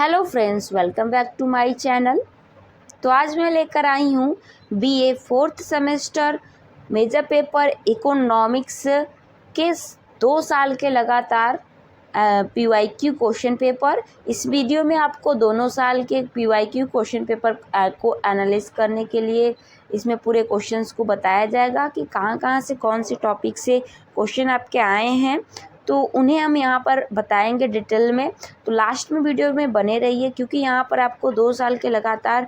Hello friends, welcome back to my channel. तो आज मैं लेकर आई हूँ BA fourth semester major paper economics के 2 साल के लगातार पीवाईक्यू क्वेश्चन पेपर। इस वीडियो में आपको दोनों साल के पीवाईक्यू क्वेश्चन पेपर को एनालिस करने के लिए इसमें पूरे क्वेश्चंस को बताया जाएगा कि कहाँ कहाँ से कौन से टॉपिक से क्वेश्चन आपके आए हैं, तो उन्हें हम यहाँ पर बताएंगे डिटेल में। तो लास्ट में वीडियो में बने रहिए, क्योंकि यहाँ पर आपको 2 साल के लगातार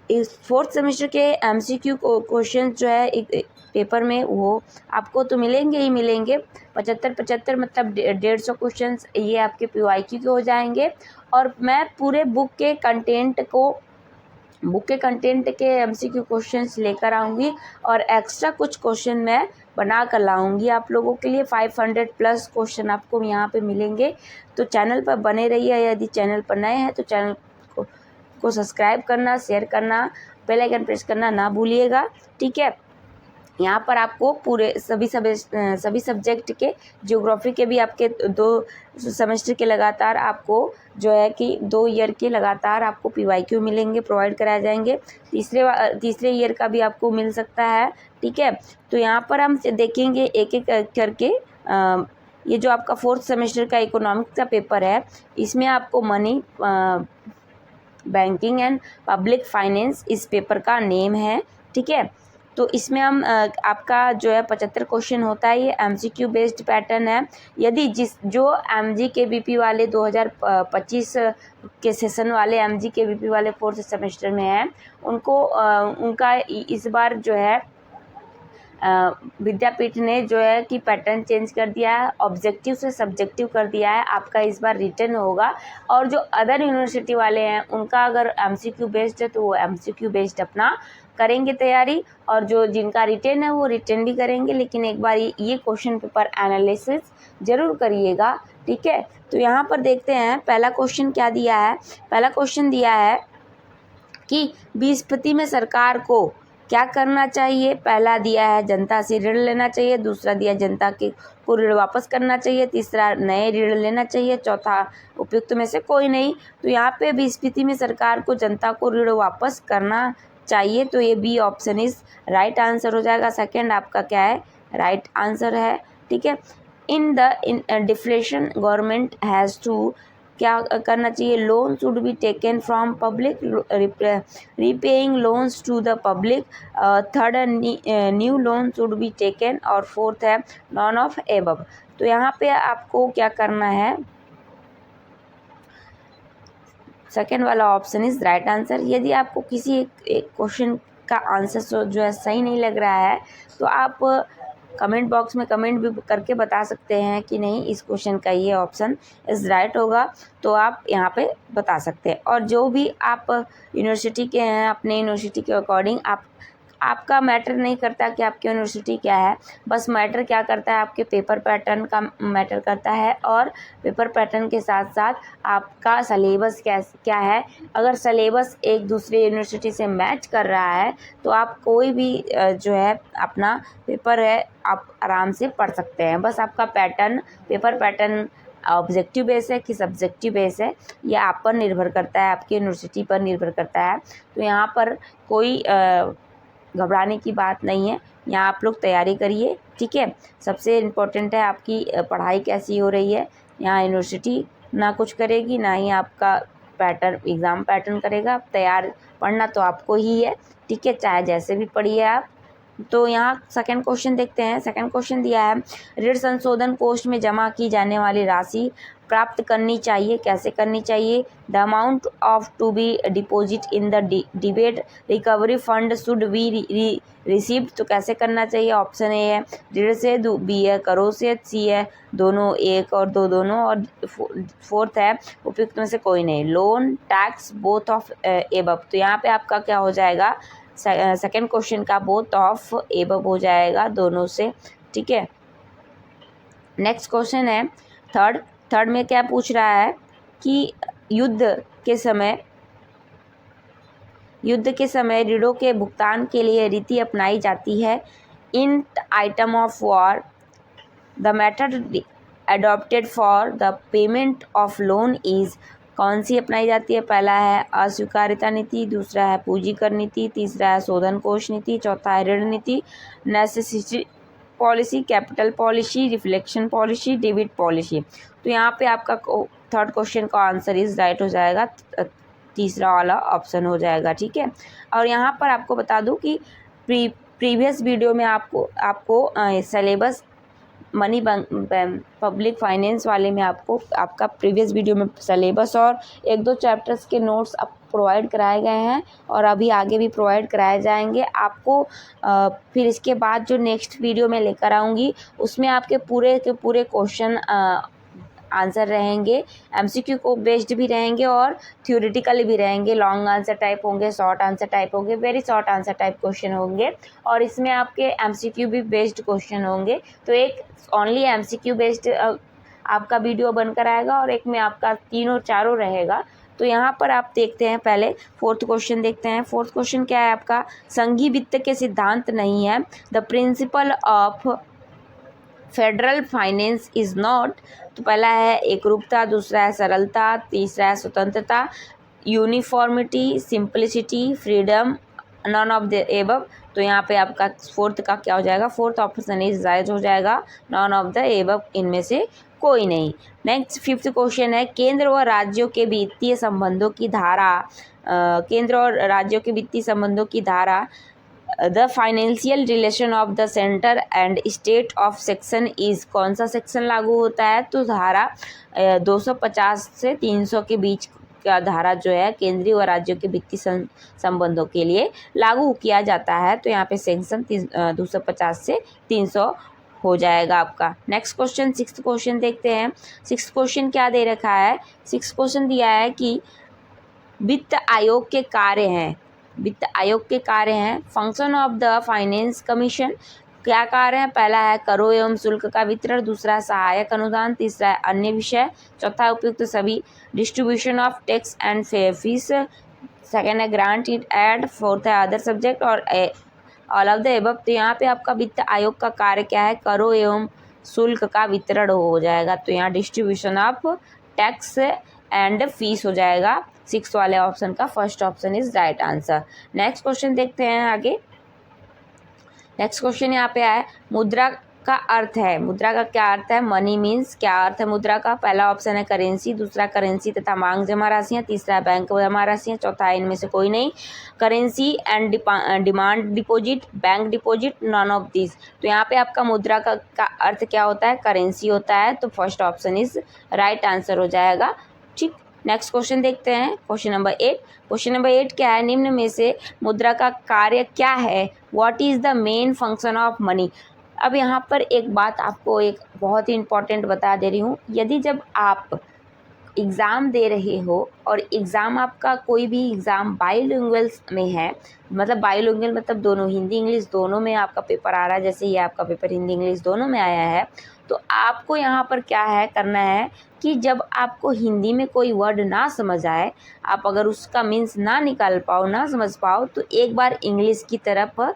इस फोर्थ सेमेस्टर के एमसीक्यू क्वेश्चन जो है एक पेपर में वो आपको तो मिलेंगे ही मिलेंगे। 75 मतलब 150 क्वेश्चन ये आपके पीवाईक्यू के हो जाएंगे। और मैं पूरे बुक के कंटेंट के एमसीक्यू क्वेश्चंस लेकर आऊँगी और एक्स्ट्रा कुछ क्वेश्चन मैं बना कर लाऊंगी आप लोगों के लिए। 500 प्लस क्वेश्चन आपको यहाँ पे मिलेंगे। तो चैनल पर बने रहिए। यदि चैनल पर नए हैं तो चैनल को सब्सक्राइब करना, शेयर करना, बेल आइकन प्रेस करना ना भूलिएगा, ठीक है। यहाँ पर आपको पूरे सभी सब्जेक्ट के, ज्योग्राफी के भी आपके 2 सेमेस्टर के लगातार आपको जो है कि 2 ईयर के लगातार आपको पीवाईक्यू मिलेंगे, प्रोवाइड कराए जाएंगे। तीसरे ईयर का भी आपको मिल सकता है, ठीक है। तो यहाँ पर हम देखेंगे एक एक करके। ये जो आपका फोर्थ सेमेस्टर का इकोनॉमिक्स का पेपर है, इसमें आपको money, banking and public finance इस पेपर का नेम है, ठीक है। तो इसमें हम आपका जो है 75 क्वेश्चन होता है। ये एमसीक्यू बेस्ड पैटर्न है। यदि जो एमजी के बीपी वाले 2025 के सेशन वाले एमजी के बीपी वाले फोर्थ सेमेस्टर में हैं, उनका इस बार जो है विद्यापीठ ने जो है कि पैटर्न चेंज कर दिया है, ऑब्जेक्टिव से सब्जेक्टिव कर दिया है। आपका इस बार रिटन होगा। और जो अदर यूनिवर्सिटी वाले हैं उनका अगर एमसीक्यू बेस्ड है तो वो एमसीक्यू बेस्ड अपना करेंगे तैयारी, और जिनका रिटन है वो रिटन भी करेंगे। लेकिन एक बार ये क्वेश्चन पेपर एनालिसिस जरूर करिएगा, ठीक है। तो यहाँ पर देखते हैं पहला क्वेश्चन क्या दिया है। पहला क्वेश्चन दिया है कि बीसपति में सरकार को क्या करना चाहिए। पहला दिया है जनता से ऋण लेना चाहिए, दूसरा दिया जनता को ऋण वापस करना चाहिए, तीसरा नए ऋण लेना चाहिए, चौथा उपयुक्त में से कोई नहीं। तो यहाँ पे बीसपति में सरकार को जनता को ऋण वापस करना चाहिए, तो ये B option is right answer हो जाएगा। सेकंड आपका क्या है, राइट आंसर है, ठीक है। In deflation government has to क्या करना चाहिए, loan should be taken from public, repaying loans to the public. Third new loan should be taken, और फोर्थ है नॉन ऑफ एबव। तो यहाँ पे आपको क्या करना है, सेकेंड वाला ऑप्शन इज राइट आंसर। यदि आपको किसी एक क्वेश्चन का आंसर जो है सही नहीं लग रहा है तो आप कमेंट बॉक्स में कमेंट भी करके बता सकते हैं कि नहीं इस क्वेश्चन का ये ऑप्शन इज राइट होगा, तो आप यहाँ पे बता सकते हैं। और जो भी आप यूनिवर्सिटी के हैं, अपने यूनिवर्सिटी के अकॉर्डिंग आपका मैटर नहीं करता कि आपकी यूनिवर्सिटी क्या है, बस मैटर क्या करता है आपके पेपर पैटर्न का मैटर करता है। और पेपर पैटर्न के साथ साथ आपका सिलेबस क्या है। अगर सिलेबस एक दूसरे यूनिवर्सिटी से मैच कर रहा है तो आप कोई भी जो है अपना पेपर है आप आराम से पढ़ सकते हैं। बस आपका पेपर पैटर्न ऑब्जेक्टिव बेस है कि सब्जेक्टिव बेस है, ये आप पर निर्भर करता है, आपकी यूनिवर्सिटी पर निर्भर करता है। तो यहाँ पर कोई घबराने की बात नहीं है। यहाँ आप लोग तैयारी करिए, ठीक है। सबसे इम्पोर्टेंट है आपकी पढ़ाई कैसी हो रही है। यहाँ यूनिवर्सिटी ना कुछ करेगी, ना ही आपका एग्ज़ाम पैटर्न करेगा। तैयार पढ़ना तो आपको ही है, ठीक है, चाहे जैसे भी पढ़िए आप। तो यहाँ सेकंड क्वेश्चन देखते हैं। सेकंड क्वेश्चन दिया है, ऋण संशोधन कोष में जमा की जाने वाली राशि प्राप्त करनी चाहिए, कैसे करनी चाहिए। The amount of to be deposit in the डिबेट recovery fund should be received, तो कैसे करना चाहिए। ऑप्शन ए है ऋण से, बी है करों से, सी है दोनों, एक और दो दोनों, और फोर्थ है उपयुक्त में से कोई नहीं, loan, tax, both of above. तो यहाँ पे आपका क्या हो जाएगा, सेकेंड क्वेश्चन का बोथ ऑफ एबव हो जाएगा, दोनों से, ठीक है। नेक्स्ट क्वेश्चन है थर्ड में क्या पूछ रहा है कि युद्ध के समय ऋणों के भुगतान के लिए रीति अपनाई जाती है। In item of war the method adopted for the payment of loan is कौन सी अपनाई जाती है? पहला है अस्वीकार्यता नीति, दूसरा है पूंजीकर नीति, तीसरा है शोधन कोष नीति, चौथा है ऋण नीति, necessity policy, capital policy, reflection policy, debit policy. तो यहाँ पे आपका थर्ड क्वेश्चन का आंसर इज राइट हो जाएगा, तीसरा वाला ऑप्शन हो जाएगा। ठीक है, और यहाँ पर आपको बता दूँ कि प्रीवियस वीडियो में आपको सिलेबस मनी पब्लिक फाइनेंस वाले में आपका प्रीवियस वीडियो में सिलेबस और एक दो चैप्टर्स के नोट्स आप प्रोवाइड कराए गए हैं और अभी आगे भी प्रोवाइड कराए जाएंगे आपको। फिर इसके बाद जो नेक्स्ट वीडियो में लेकर आऊँगी उसमें आपके पूरे के पूरे क्वेश्चन आंसर रहेंगे, एमसीक्यू को बेस्ड भी रहेंगे और थ्योरेटिकली भी रहेंगे। लॉन्ग आंसर टाइप होंगे, शॉर्ट आंसर टाइप होंगे, very short answer type question होंगे और इसमें आपके एमसीक्यू भी बेस्ड क्वेश्चन होंगे। तो एक ओनली एमसीक्यू बेस्ड आपका वीडियो बनकर आएगा और एक में आपका तीनों चारों रहेगा। तो यहाँ पर आप देखते हैं, पहले फोर्थ क्वेश्चन देखते हैं। फोर्थ क्वेश्चन क्या है आपका? संघीय वित्त के सिद्धांत नहीं है। The principle of federal finance is not. तो पहला है एकरूपता, दूसरा है सरलता, तीसरा है स्वतंत्रता, uniformity, simplicity, freedom, none of the above. तो यहाँ पे आपका फोर्थ का क्या हो जाएगा? फोर्थ ऑप्शन इज राइट हो जाएगा, नॉन ऑफ द एबव, इनमें से कोई नहीं। नेक्स्ट फिफ्थ क्वेश्चन है केंद्र और राज्यों के वित्तीय संबंधों की धारा। केंद्र और राज्यों के वित्तीय संबंधों की धारा the financial relation of the centre and state of section is, कौन सा सेक्शन लागू होता है? तो धारा 250 से 300 के बीच का धारा जो है केंद्रीय और राज्यों के वित्तीय संबंधों के लिए लागू किया जाता है। तो यहाँ पे सेक्शन 250 से 300 हो जाएगा आपका। नेक्स्ट क्वेश्चन, सिक्स्थ क्वेश्चन देखते हैं। सिक्स्थ क्वेश्चन क्या दे रखा है? सिक्स्थ क्वेश्चन दिया है कि वित्त आयोग के कार्य हैं, वित्त आयोग के कार्य हैं। Function of the finance commission, क्या कार्य है? पहला है करों एवं शुल्क का वितरण, दूसरा है सहायक अनुदान, तीसरा है अन्य विषय, चौथा है उपयुक्त सभी, distribution of tax and fees, second है ग्रांट इट एड, फोर्थ है अदर सब्जेक्ट और ऑल ऑफ द एबव। तो यहाँ पे आपका वित्त आयोग का कार्य क्या है? करों एवं शुल्क का वितरण हो जाएगा। तो यहाँ distribution of tax and fees हो जाएगा। सिक्स वाले ऑप्शन का first option is right answer. Next question देखते हैं आगे। नेक्स्ट क्वेश्चन यहाँ पे है मुद्रा का अर्थ है। मुद्रा का क्या अर्थ है? मनी मीन्स, क्या अर्थ है मुद्रा का? पहला ऑप्शन है करेंसी, दूसरा करेंसी तथा मांग जमा राशियाँ, तीसरा है बैंक जमा राशियाँ, चौथा है इनमें से कोई नहीं, currency and demand deposit, bank deposit, non of this. तो यहाँ पे आपका मुद्रा का अर्थ क्या होता है? करेंसी होता है। तो first option is right answer हो जाएगा। ठीक, नेक्स्ट क्वेश्चन देखते हैं, क्वेश्चन नंबर 8। क्वेश्चन नंबर 8 क्या है? निम्न में से मुद्रा का कार्य क्या है? What is the main function of money. अब यहाँ पर एक बात आपको एक बहुत ही इंपॉर्टेंट बता दे रही हूँ। यदि जब आप एग्ज़ाम दे रहे हो और एग्ज़ाम आपका कोई भी एग्ज़ाम बाइलिंगुअल में है, मतलब बाइलिंगुअल मतलब दोनों हिंदी इंग्लिश दोनों में आपका पेपर आ रहा है, जैसे ये आपका पेपर हिंदी इंग्लिश दोनों में आया है, तो आपको यहाँ पर क्या है करना है कि जब आपको हिंदी में कोई वर्ड ना समझ आए, आप अगर उसका मीन्स ना निकाल पाओ, ना समझ पाओ, तो एक बार इंग्लिश की तरफ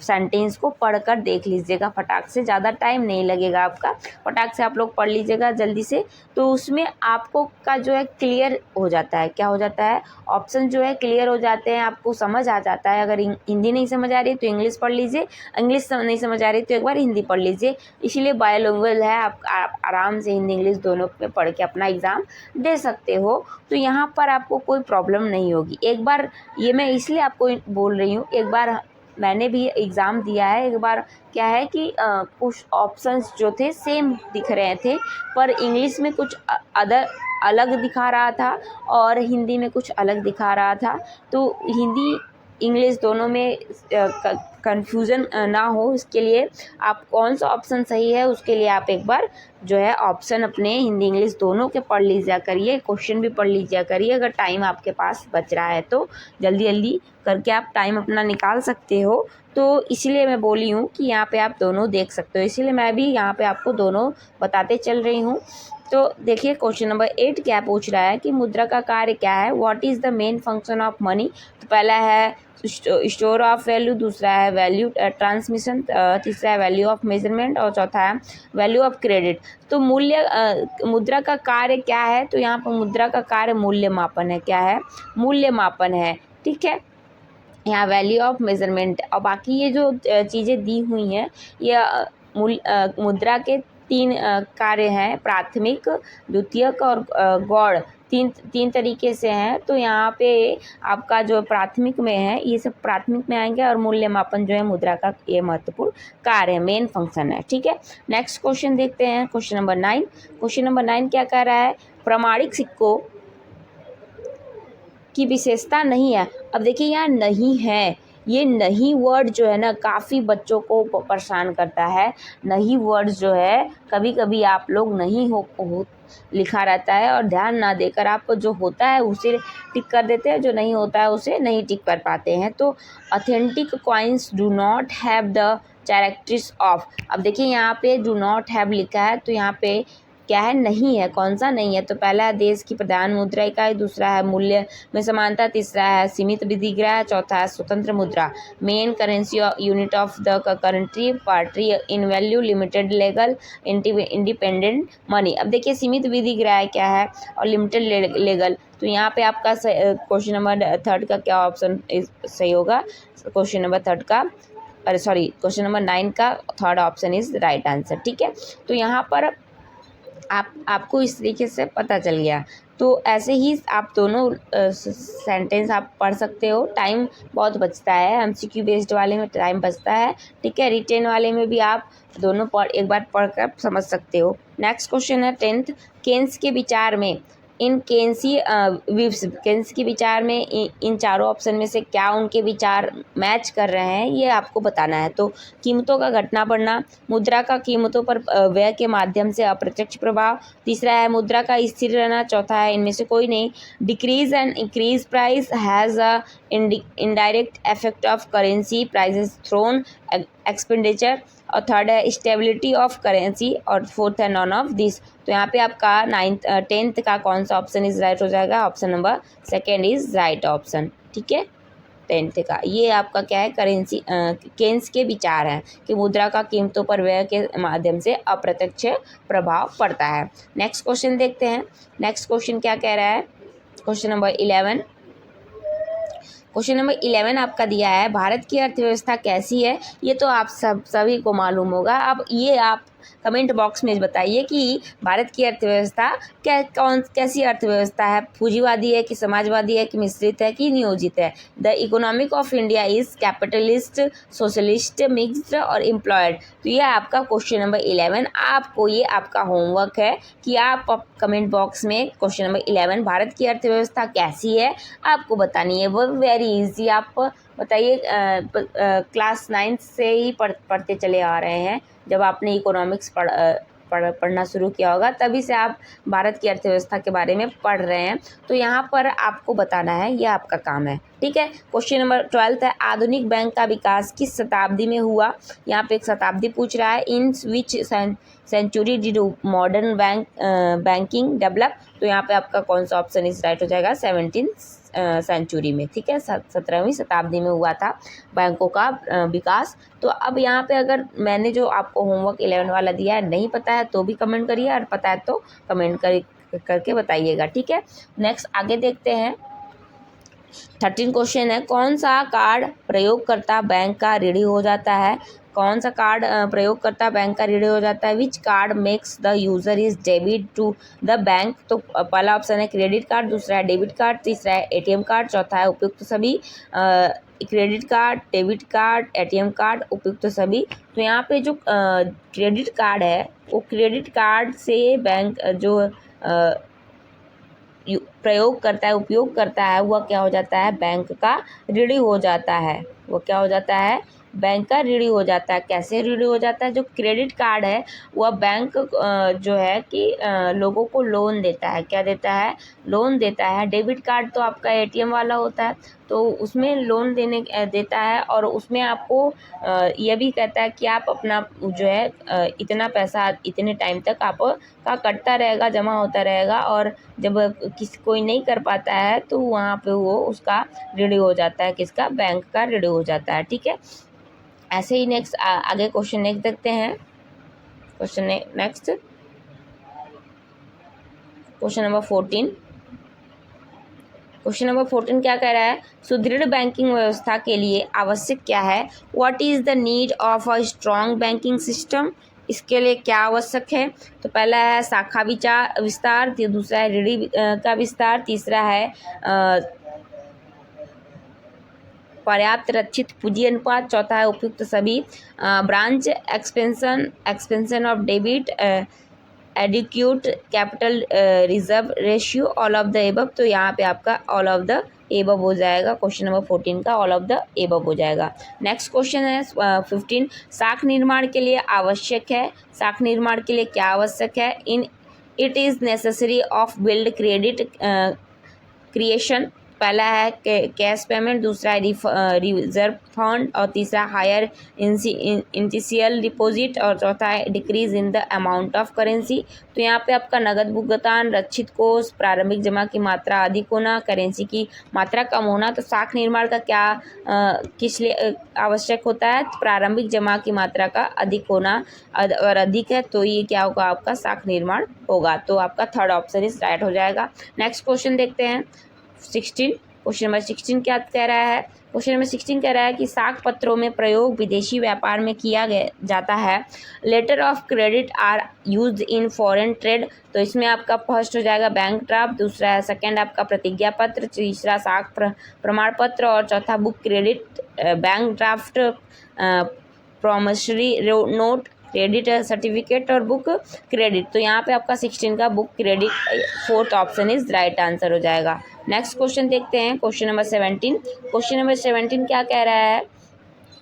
सेंटेंस को पढ़कर देख लीजिएगा। फटाक से, ज़्यादा टाइम नहीं लगेगा आपका, फटाक से आप लोग पढ़ लीजिएगा जल्दी से। तो उसमें आपको का जो है क्लियर हो जाता है। क्या हो जाता है? ऑप्शन जो है क्लियर हो जाते हैं, आपको समझ आ जाता है। अगर हिंदी नहीं समझ आ रही तो इंग्लिश पढ़ लीजिए, इंग्लिश नहीं समझ आ रही तो एक बार हिंदी पढ़ लीजिए। इसीलिए बायलिंगुअल है, आप आराम से हिंदी इंग्लिश दोनों में पढ़ के अपना एग्ज़ाम दे सकते हो। तो यहाँ पर आपको कोई प्रॉब्लम नहीं होगी। एक बार ये मैं इसलिए आपको बोल रही हूँ, एक बार मैंने भी एग्ज़ाम दिया है। एक बार क्या है कि कुछ ऑप्शंस जो थे सेम दिख रहे थे, पर इंग्लिश में कुछ अलग दिखा रहा था और हिंदी में कुछ अलग दिखा रहा था। तो हिंदी इंग्लिश दोनों में कन्फ्यूज़न ना हो, इसके लिए आप कौन सा ऑप्शन सही है उसके लिए आप एक बार जो है ऑप्शन अपने हिंदी इंग्लिश दोनों के पढ़ लीजिए करिए, क्वेश्चन भी पढ़ लीजिए करिए। अगर टाइम आपके पास बच रहा है तो जल्दी जल्दी करके आप टाइम अपना निकाल सकते हो। तो इसलिए मैं बोली हूँ कि यहाँ पे आप दोनों देख सकते हो, इसीलिए मैं भी यहाँ पे आपको दोनों बताते चल रही हूँ। तो देखिए क्वेश्चन नंबर 8 क्या पूछ रहा है कि मुद्रा का कार्य क्या है, what is the main function of money. तो पहला है स्टोर ऑफ वैल्यू, दूसरा है वैल्यू ट्रांसमिशन, तीसरा है वैल्यू ऑफ मेजरमेंट और चौथा है वैल्यू ऑफ क्रेडिट। तो मुद्रा का कार्य क्या है, तो यहाँ पर मुद्रा का कार्य मूल्य मापन है। क्या है? मूल्य मापन है। ठीक है, यहाँ वैल्यू ऑफ मेजरमेंट। और बाकी ये जो चीज़ें दी हुई हैं ये मुद्रा के 3 कार्य हैं, प्राथमिक, द्वितीयक और गौड़। तीन तरीके से हैं। तो यहाँ पे आपका जो प्राथमिक में है ये सब प्राथमिक में आएंगे और मूल्य मापन जो है मुद्रा का ये महत्वपूर्ण कार्य है, मेन फंक्शन है। ठीक है, नेक्स्ट क्वेश्चन देखते हैं, क्वेश्चन नंबर 9। क्वेश्चन नंबर 9 क्या कह रहा है, प्रमाणिक सिक्कों की विशेषता नहीं है। अब देखिए यहाँ नहीं है, ये नहीं वर्ड जो है ना काफ़ी बच्चों को परेशान करता है। नहीं वर्ड जो है कभी कभी आप लोग नहीं हो लिखा रहता है और ध्यान ना देकर आप जो होता है उसे टिक कर देते हैं, जो नहीं होता है उसे नहीं टिक कर पाते हैं। तो authentic coins do not have the characteristics of. अब देखिए यहाँ पे डू नॉट हैव लिखा है, तो यहाँ पे क्या है, नहीं है। कौन सा नहीं है, तो पहला है देश की प्रधान मुद्रा इकाई, दूसरा है मूल्य में समानता, तीसरा है सीमित विधिग्रह, चौथा है स्वतंत्र मुद्रा, main currency unit of the country, party in value, limited legal independent money. अब देखिए सीमित विधिग्रह क्या है और लिमिटेड लीगल। तो यहाँ पे आपका क्वेश्चन नंबर 3 का क्या ऑप्शन सही होगा, क्वेश्चन नंबर 3 का क्वेश्चन नंबर 9 का 3rd option is right answer. ठीक है, तो यहाँ पर आपको इस तरीके से पता चल गया। तो ऐसे ही आप दोनों सेंटेंस आप पढ़ सकते हो, टाइम बहुत बचता है। एमसीक्यू बेस्ड वाले में टाइम बचता है। ठीक है, रिटेन वाले में भी आप दोनों एक बार पढ़कर समझ सकते हो। नेक्स्ट क्वेश्चन है 10th, केन्स के विचार में इन केन्सी विव्स, केन्स के विचार में इन चारों ऑप्शन में से क्या उनके विचार मैच कर रहे हैं ये आपको बताना है। तो कीमतों का घटना बढ़ना, मुद्रा का कीमतों पर व्यय के माध्यम से अप्रत्यक्ष प्रभाव, तीसरा है मुद्रा का स्थिर रहना, चौथा है इनमें से कोई नहीं, decrease and increase price has a indirect effect of currency prices through expenditure, और थर्ड है स्टेबिलिटी ऑफ करेंसी, और फोर्थ है नॉन ऑफ दिस। तो यहाँ पे आपका 10th का कौन सा ऑप्शन इज राइट हो जाएगा, option number 2 is right option. ठीक है, 10th का ये आपका क्या है, करेंसी केन्स के विचार हैं कि मुद्रा का कीमतों पर व्यय के माध्यम से अप्रत्यक्ष प्रभाव पड़ता है। नेक्स्ट क्वेश्चन देखते हैं। नेक्स्ट क्वेश्चन क्या कह रहा है, क्वेश्चन नंबर 11। क्वेश्चन नंबर 11 आपका दिया है, भारत की अर्थव्यवस्था कैसी है। ये तो आप सभी को मालूम होगा। अब ये आप कमेंट बॉक्स में बताइए कि भारत की अर्थव्यवस्था कैसी अर्थव्यवस्था है, पूंजीवादी है कि समाजवादी है कि मिश्रित है कि नियोजित है। The economic of India is capitalist, socialist, mixed और एम्प्लॉयड। तो ये आपका क्वेश्चन नंबर 11। आपको ये आपका होमवर्क है कि आप कमेंट बॉक्स में क्वेश्चन नंबर 11 भारत की अर्थव्यवस्था कैसी है आपको बतानी है। वो वेरी इजी, आप बताइए। क्लास 9 से ही पढ़ते चले आ रहे हैं। जब आपने इकोनॉमिक्स पढ़ना शुरू किया होगा तभी से आप भारत की अर्थव्यवस्था के बारे में पढ़ रहे हैं। तो यहाँ पर आपको बताना है, ये आपका काम है। ठीक है, क्वेश्चन नंबर 12 है, आधुनिक बैंक का विकास किस शताब्दी में हुआ। यहाँ पे एक शताब्दी पूछ रहा है। In which century did modern banking develop. तो यहाँ पे आपका कौन सा ऑप्शन इस राइट हो जाएगा, 17th सेंचुरी में। ठीक है, 17वीं शताब्दी में हुआ था बैंकों का विकास। तो अब यहाँ पे अगर मैंने जो आपको होमवर्क 11 वाला दिया है नहीं पता है तो भी कमेंट करिए, और पता है तो कमेंट करके बताइएगा। ठीक है, नेक्स्ट आगे देखते हैं। 13 क्वेश्चन है, कौन सा कार्ड प्रयोगकर्ता बैंक का ऋणी हो जाता है। कौन सा कार्ड प्रयोगकर्ता बैंक का ऋणी हो जाता है। Which card makes the user is debit to the bank. तो पहला ऑप्शन है क्रेडिट कार्ड, दूसरा है डेबिट कार्ड, तीसरा है एटीएम कार्ड, चौथा है उपयुक्त सभी। Credit card, debit card, ATM card, उपयुक्त सभी। तो यहाँ पे जो क्रेडिट कार्ड है वो क्रेडिट कार्ड से बैंक जो प्रयोग करता है, उपयोग करता है, वह क्या हो जाता है, बैंक का ऋणी हो जाता है। वो क्या हो जाता है, बैंक का ऋणी हो जाता है। कैसे ऋणी हो जाता है, जो क्रेडिट कार्ड है वह बैंक जो है कि लोगों को लोन देता है। क्या देता है, लोन देता है। डेबिट कार्ड तो आपका एटीएम वाला होता है। तो उसमें लोन देता है और उसमें आपको यह भी कहता है कि आप अपना जो है इतना पैसा इतने टाइम तक आपका कटता रहेगा, जमा होता रहेगा, और जब कोई नहीं कर पाता है तो वहाँ पे वो उसका ऋण हो जाता है, किसका, बैंक का ऋण हो जाता है। ठीक है, ऐसे ही नेक्स्ट आगे क्वेश्चन नेक्स्ट देखते हैं। Question next, question number 14। Question number 14 क्या कह रहा है, सुदृढ़ बैंकिंग व्यवस्था के लिए आवश्यक क्या है? What is the need of a strong banking system? इसके लिए क्या आवश्यक है? तो पहला है शाखा विस्तार, दूसरा है ऋण का विस्तार, तीसरा है पर्याप्त रक्षित पूंजी अनुपात, चौथा है उपयुक्त सभी branch expansion of debit, adequate capital reserve ratio, all of the above. तो यहाँ पे आपका ऑल ऑफ द एबव हो जाएगा, क्वेश्चन नंबर 14 का ऑल ऑफ द एबव हो जाएगा। नेक्स्ट क्वेश्चन है 15, शाख निर्माण के लिए आवश्यक है, शाख निर्माण के लिए क्या आवश्यक है? It is necessary of build credit creation. पहला है कैश पेमेंट, दूसरा है रिजर्व फंड, और तीसरा हायर इनिशियल डिपॉजिट, और चौथा है decrease in the amount of currency. तो यहाँ पे आपका नगद भुगतान, रक्षित कोष, प्रारंभिक जमा की मात्रा अधिक होना, करेंसी की मात्रा कम होना। तो शाख निर्माण का क्या किस लिए आवश्यक होता है? प्रारंभिक जमा की मात्रा का अधिक होना, अगर अधिक है तो ये क्या होगा, आपका शाख निर्माण होगा। तो आपका थर्ड ऑप्शन इस राइट हो जाएगा। नेक्स्ट क्वेश्चन देखते हैं 16। क्वेश्चन नंबर 16 क्या कह रहा है? क्वेश्चन नंबर 16 कह रहा है कि शाख पत्रों में प्रयोग विदेशी व्यापार में किया जाता है। Letter of credit are used in foreign trade. तो इसमें आपका फर्स्ट हो जाएगा बैंक ड्राफ्ट, दूसरा है सेकंड आपका प्रतिज्ञा पत्र, तीसरा शाख प्रमाण पत्र, और चौथा book credit, bank draft, promissory note, credit certificate और बुक क्रेडिट। तो यहाँ पे आपका 16 का book credit fourth option is right answer हो जाएगा। नेक्स्ट क्वेश्चन देखते हैं, क्वेश्चन नंबर 17। क्वेश्चन नंबर 17 क्या कह रहा है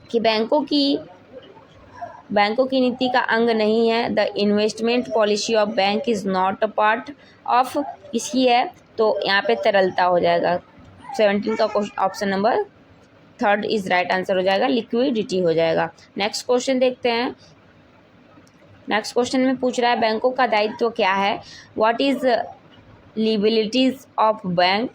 कि बैंकों की नीति का अंग नहीं है। The investment policy of bank is not a part of, इसकी है। तो यहाँ पे तरलता हो जाएगा। 17 का option number third is right answer हो जाएगा, लिक्विडिटी हो जाएगा। नेक्स्ट क्वेश्चन देखते हैं। नेक्स्ट क्वेश्चन में पूछ रहा है बैंकों का दायित्व क्या है? What is liabilities of bank?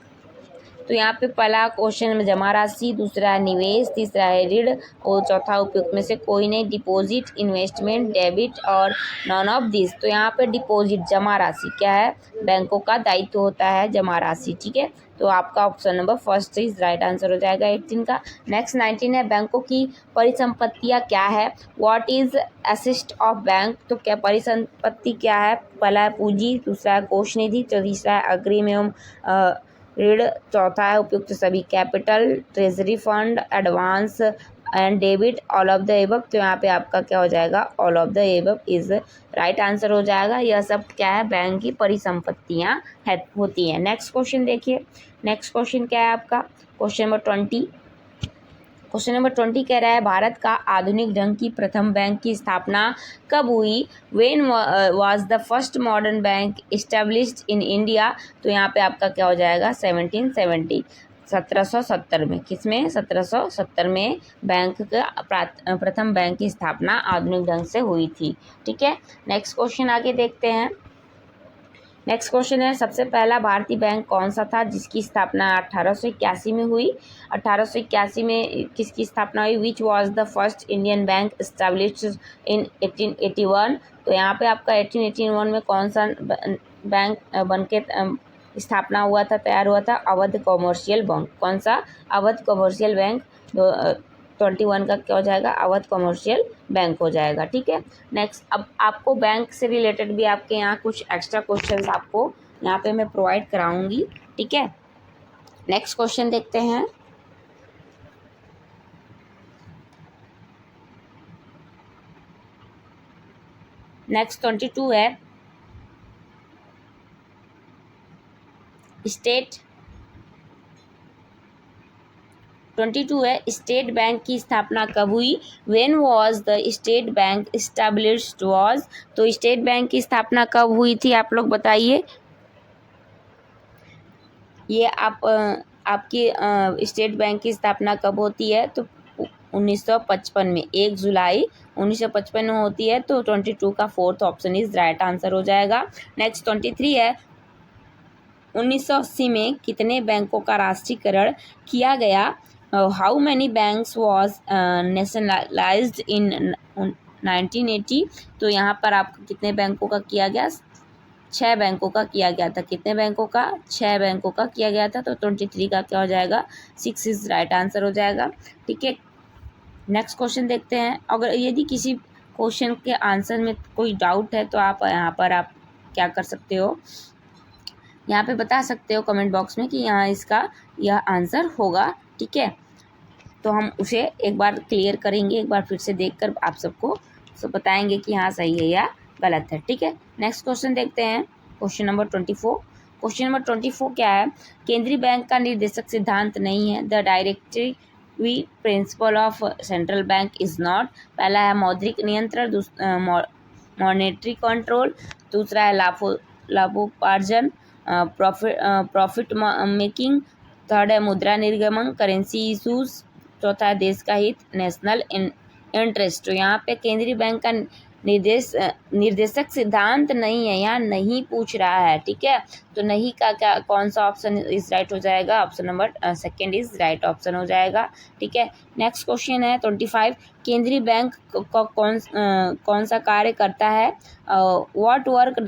तो यहाँ पे पहला क्वेश्चन में जमा राशि, दूसरा है निवेश, तीसरा है ऋण, और चौथा उपयुक्त में से कोई नहीं, डिपॉजिट, इन्वेस्टमेंट, डेबिट और नॉन ऑफ दिस। तो यहाँ पे डिपॉजिट जमा राशि क्या है? बैंकों का दायित्व होता है जमा राशि। ठीक है, तो आपका option number first is right answer हो जाएगा 18 का। नेक्स्ट 19 है बैंकों की परिसंपत्तियाँ क्या है? What is asset of bank? तो क्या परिसंपत्ति क्या है? पहला है पूंजी, दूसरा है कोष निधि, तीसरा है अग्रिम एवं ऋण, चौथा है उपयुक्त सभी capital, treasury fund, advance and debit, all of the above. तो यहाँ पे आपका क्या हो जाएगा, all of the above is right answer हो जाएगा। यह सब क्या है, बैंक की परिसंपत्तियाँ होती हैं। नेक्स्ट क्वेश्चन देखिए, नेक्स्ट क्वेश्चन क्या है आपका, क्वेश्चन नंबर 20। क्वेश्चन नंबर 20 कह रहा है भारत का आधुनिक ढंग की प्रथम बैंक की स्थापना कब हुई? When was the first modern bank established in India? तो यहाँ पे आपका क्या हो जाएगा, 1770, 1770 में। किसमें? 1770 में बैंक का प्रथम बैंक की स्थापना आधुनिक ढंग से हुई थी। ठीक है, नेक्स्ट क्वेश्चन आगे देखते हैं। नेक्स्ट क्वेश्चन है सबसे पहला भारतीय बैंक कौन सा था जिसकी स्थापना 1881 में हुई? 1881 में किसकी स्थापना हुई? Which was the first Indian bank established in 1881? तो यहाँ पे आपका 1881 में कौन सा बैंक बन के स्थापना हुआ था, तैयार हुआ था? Awadh commercial bank. कौन सा? Awadh commercial bank. 21 का क्या हो जाएगा, अवध कॉमर्शियल बैंक हो जाएगा। ठीक है, नेक्स्ट अब आपको बैंक से रिलेटेड भी आपके यहाँ कुछ एक्स्ट्रा क्वेश्चंस आपको यहाँ पे मैं प्रोवाइड कराऊंगी। ठीक है, नेक्स्ट क्वेश्चन देखते हैं। नेक्स्ट 22 है स्टेट 22 है स्टेट बैंक की स्थापना कब हुई? When was the state bank established was? तो स्टेट बैंक की स्थापना कब हुई थी, आप लोग बताइए। ये आप आपकी स्टेट बैंक की स्थापना कब होती है? तो 1955 में, 1 जुलाई 1955 में होती है। तो 22 का fourth option is right answer हो जाएगा। नेक्स्ट 23 है, 1980 में कितने बैंकों का राष्ट्रीयकरण किया गया? How many banks was nationalised in 1980? तो यहाँ पर आपको कितने बैंकों का किया गया? 6 बैंकों का किया गया था। कितने बैंकों का? 6 बैंकों का किया गया था। तो 23 का क्या हो जाएगा? 6 इज राइट आंसर हो जाएगा। ठीक है, नेक्स्ट क्वेश्चन देखते हैं। अगर यदि किसी क्वेश्चन के आंसर में कोई डाउट है तो आप यहाँ पर आप क्या कर सकते हो, यहाँ पे बता सकते हो कमेंट बॉक्स में कि यहाँ इसका यह आंसर होगा। ठीक है, तो हम उसे एक बार क्लियर करेंगे, एक बार फिर से देखकर आप सबको बताएंगे कि हाँ सही है या गलत है। ठीक है, नेक्स्ट क्वेश्चन देखते हैं, क्वेश्चन नंबर 24। क्वेश्चन नंबर 24 क्या है? केंद्रीय बैंक का निर्देशक सिद्धांत नहीं है। The directive principle of central bank is not. पहला है मौद्रिक नियंत्रण, मॉनेटरी कंट्रोल, दूसरा है लाभोपार्जन, प्रॉफिट मेकिंग, थर्ड है मुद्रा निर्गमन, करेंसी इशूज, चौथा है देश का हित, नेशनल इंटरेस्ट। तो यहाँ पे केंद्रीय बैंक का निर्देशक सिद्धांत नहीं है, यहाँ नहीं पूछ रहा है। ठीक है, तो नहीं का क्या कौन सा ऑप्शन इज राइट हो जाएगा? Option number second is right option हो जाएगा। ठीक है, नेक्स्ट क्वेश्चन है 25। केंद्रीय बैंक का कौन सा कार्य करता है? What work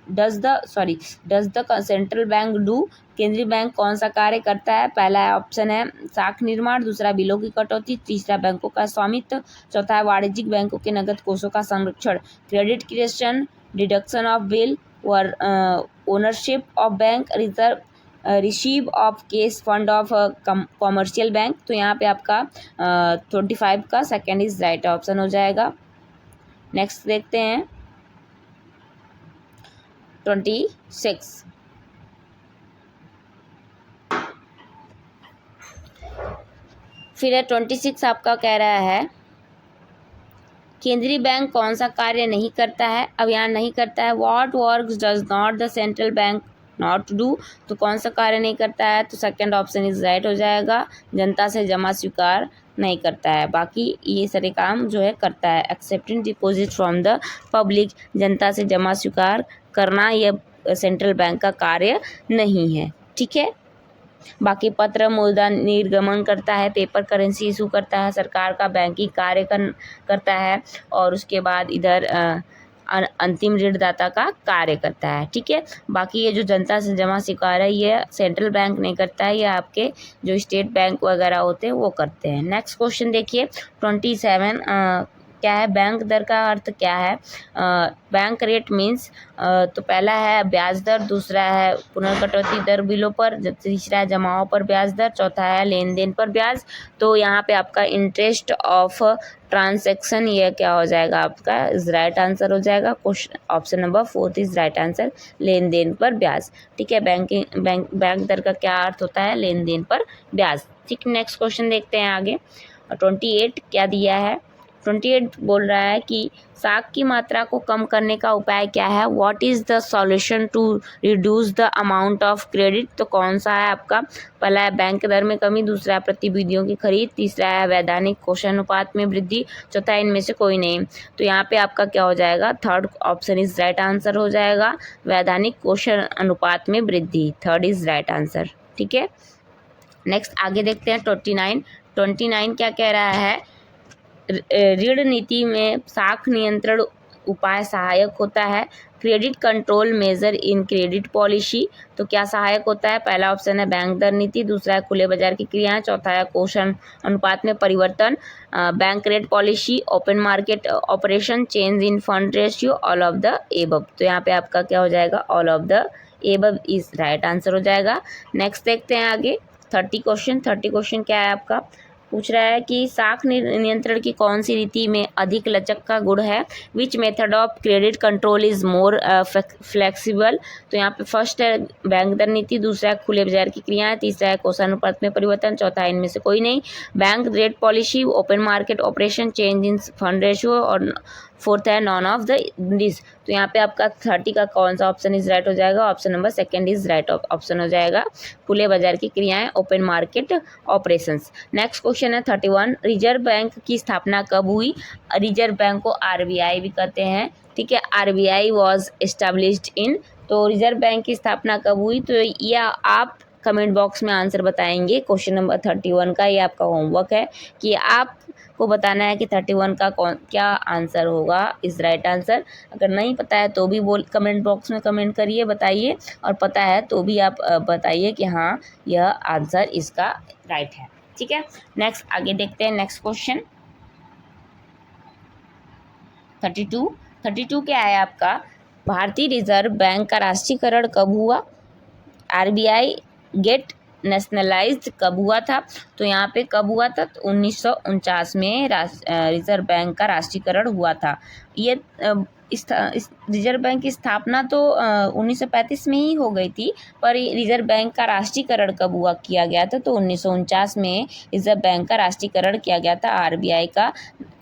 does the central bank do? केंद्रीय बैंक कौन सा कार्य करता है? पहला ऑप्शन है साख निर्माण, दूसरा बिलों की कटौती, तीसरा बैंकों का स्वामित्व, चौथा है वाणिज्यिक बैंकों के नगद कोषों का संरक्षण, credit creation, deduction of bill, ownership of bank, reserve receive of case fund of commercial bank. तो यहाँ पे आपका 25 का सेकेंड इज राइट ऑप्शन हो जाएगा। नेक्स्ट देखते हैं 26। फिर 26 आपका कह रहा है केंद्रीय बैंक कौन सा कार्य नहीं करता है? अब यहाँ नहीं करता है। What works does not the central bank not do? तो कौन सा कार्य नहीं करता है? तो सेकंड ऑप्शन इज राइट हो जाएगा, जनता से जमा स्वीकार नहीं करता है। बाकी ये सारे काम जो है करता है। Accepting deposit from the public, जनता से जमा स्वीकार करना यह सेंट्रल बैंक का कार्य नहीं है। ठीक है, बाकी पत्र मुद्रा निर्गमन करता है, पेपर करेंसी इशू करता है, सरकार का बैंकिंग कार्य करता है, और उसके बाद इधर अंतिम ऋणदाता का कार्य करता है। ठीक है, बाकी ये जो जनता से जमा स्वीकार है ये सेंट्रल बैंक नहीं करता है, ये आपके जो स्टेट बैंक वगैरह होते हैं वो करते हैं। नेक्स्ट क्वेश्चन देखिए 27। क्या है? बैंक दर का अर्थ क्या है? बैंक रेट मीन्स, तो पहला है ब्याज दर, दूसरा है पुनर्कटौती दर बिलों पर, तीसरा है जमाओं पर ब्याज दर, चौथा है लेन देन पर ब्याज। तो यहाँ पे आपका इंटरेस्ट ऑफ ट्रांसैक्शन ये क्या हो जाएगा? आपका इज राइट आंसर हो जाएगा। Question option number 4 is right answer, लेन देन पर ब्याज। ठीक है, बैंक दर का क्या अर्थ होता है? लेन देन पर ब्याज। ठीक, नेक्स्ट क्वेश्चन देखते हैं आगे 28 क्या दिया है? 28 बोल रहा है कि साख की मात्रा को कम करने का उपाय क्या है? What is the solution to reduce the amount of credit? तो कौन सा है आपका? पहला है बैंक दर में कमी, दूसरा है प्रतिभूतियों की खरीद, तीसरा है वैधानिक कोष अनुपात में वृद्धि, चौथा इनमें से कोई नहीं। तो यहाँ पे आपका क्या हो जाएगा? Third option is right answer हो जाएगा, वैधानिक कोष अनुपात में वृद्धि, थर्ड इज राइट आंसर। ठीक है, नेक्स्ट आगे देखते हैं 29 क्या कह रहा है? ऋण नीति में साख नियंत्रण उपाय सहायक होता है। Credit control measure in credit policy, तो क्या सहायक होता है? पहला ऑप्शन है बैंक दर नीति, दूसरा है खुले बाजार की क्रियाएं, चौथा है कोष अनुपात में परिवर्तन, bank rate policy, open market operation, change in fund ratio, all of the above. तो यहाँ पे आपका क्या हो जाएगा? All of the above is right answer हो जाएगा। नेक्स्ट देखते हैं आगे 30 क्वेश्चन क्या है आपका? पूछ रहा है कि साख नियंत्रण की कौन सी रीति में अधिक लचक का गुण है? Which method of credit control is more flexible? तो यहाँ पे फर्स्ट है बैंक दर नीति, दूसरा है खुले बाजार की क्रियाएं, तीसरा है कोषानुपात में परिवर्तन, चौथा इनमें से कोई नहीं। Bank rate policy, open market operation, change in fund ratio, और फोर्थ है नॉन ऑफ द दिस। तो यहाँ पे आपका 30 का कौन सा ऑप्शन इज राइट हो जाएगा? Option number second is right option हो जाएगा, खुले बाजार की क्रियाएं, open market operations. Next question है 31, रिजर्व बैंक की स्थापना कब हुई? रिजर्व बैंक को आरबीआई भी कहते हैं, ठीक है। आरबीआई वॉज एस्टेब्लिश्ड इन, तो रिजर्व बैंक की स्थापना कब हुई? तो यह आप कमेंट बॉक्स में आंसर बताएंगे। क्वेश्चन नंबर 31 का ये आपका होमवर्क है कि आपको बताना है कि 31 का क्या आंसर होगा इस राइट आंसर। अगर नहीं पता है तो भी कमेंट बॉक्स में कमेंट करिए, बताइए, और पता है तो भी आप बताइए कि हाँ यह आंसर इसका राइट है, ठीक है। नेक्स्ट आगे देखते हैं, नेक्स्ट क्वेश्चन 32 क्या है आपका? भारतीय रिजर्व बैंक का राष्ट्रीयकरण कब हुआ? आरबीआई गेट नेशनलाइज्ड कब हुआ था? तो यहाँ पे कब हुआ था? तो 1949 में रिजर्व बैंक का राष्ट्रीयकरण हुआ था। ये इस रिजर्व बैंक की स्थापना तो 1935 में ही हो गई थी, पर रिजर्व बैंक का राष्ट्रीयकरण कब हुआ किया गया था? तो 1949 में रिजर्व बैंक का राष्ट्रीयकरण किया गया था, आरबीआई का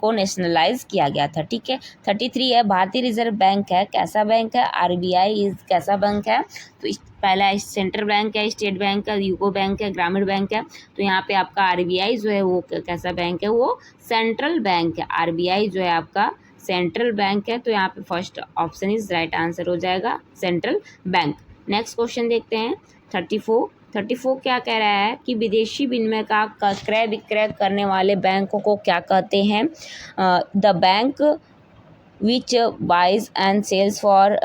को नेशनलाइज किया गया था, ठीक है। 33 है, भारतीय रिजर्व बैंक है कैसा बैंक है? आरबीआई इज कैसा बैंक है? तो पहला सेंट्रल बैंक है, स्टेट बैंक है, यूको बैंक है, ग्रामीण बैंक है। तो यहाँ पे आपका आरबीआई जो है वो कैसा बैंक है? वो सेंट्रल बैंक है। आरबीआई जो है आपका सेंट्रल बैंक है, तो यहाँ पे first option is right answer हो जाएगा, सेंट्रल बैंक। नेक्स्ट क्वेश्चन देखते हैं 34 क्या कह रहा है कि विदेशी विनिमय का क्रय विक्रय करने वाले बैंकों को क्या कहते हैं? The bank which buys and sells for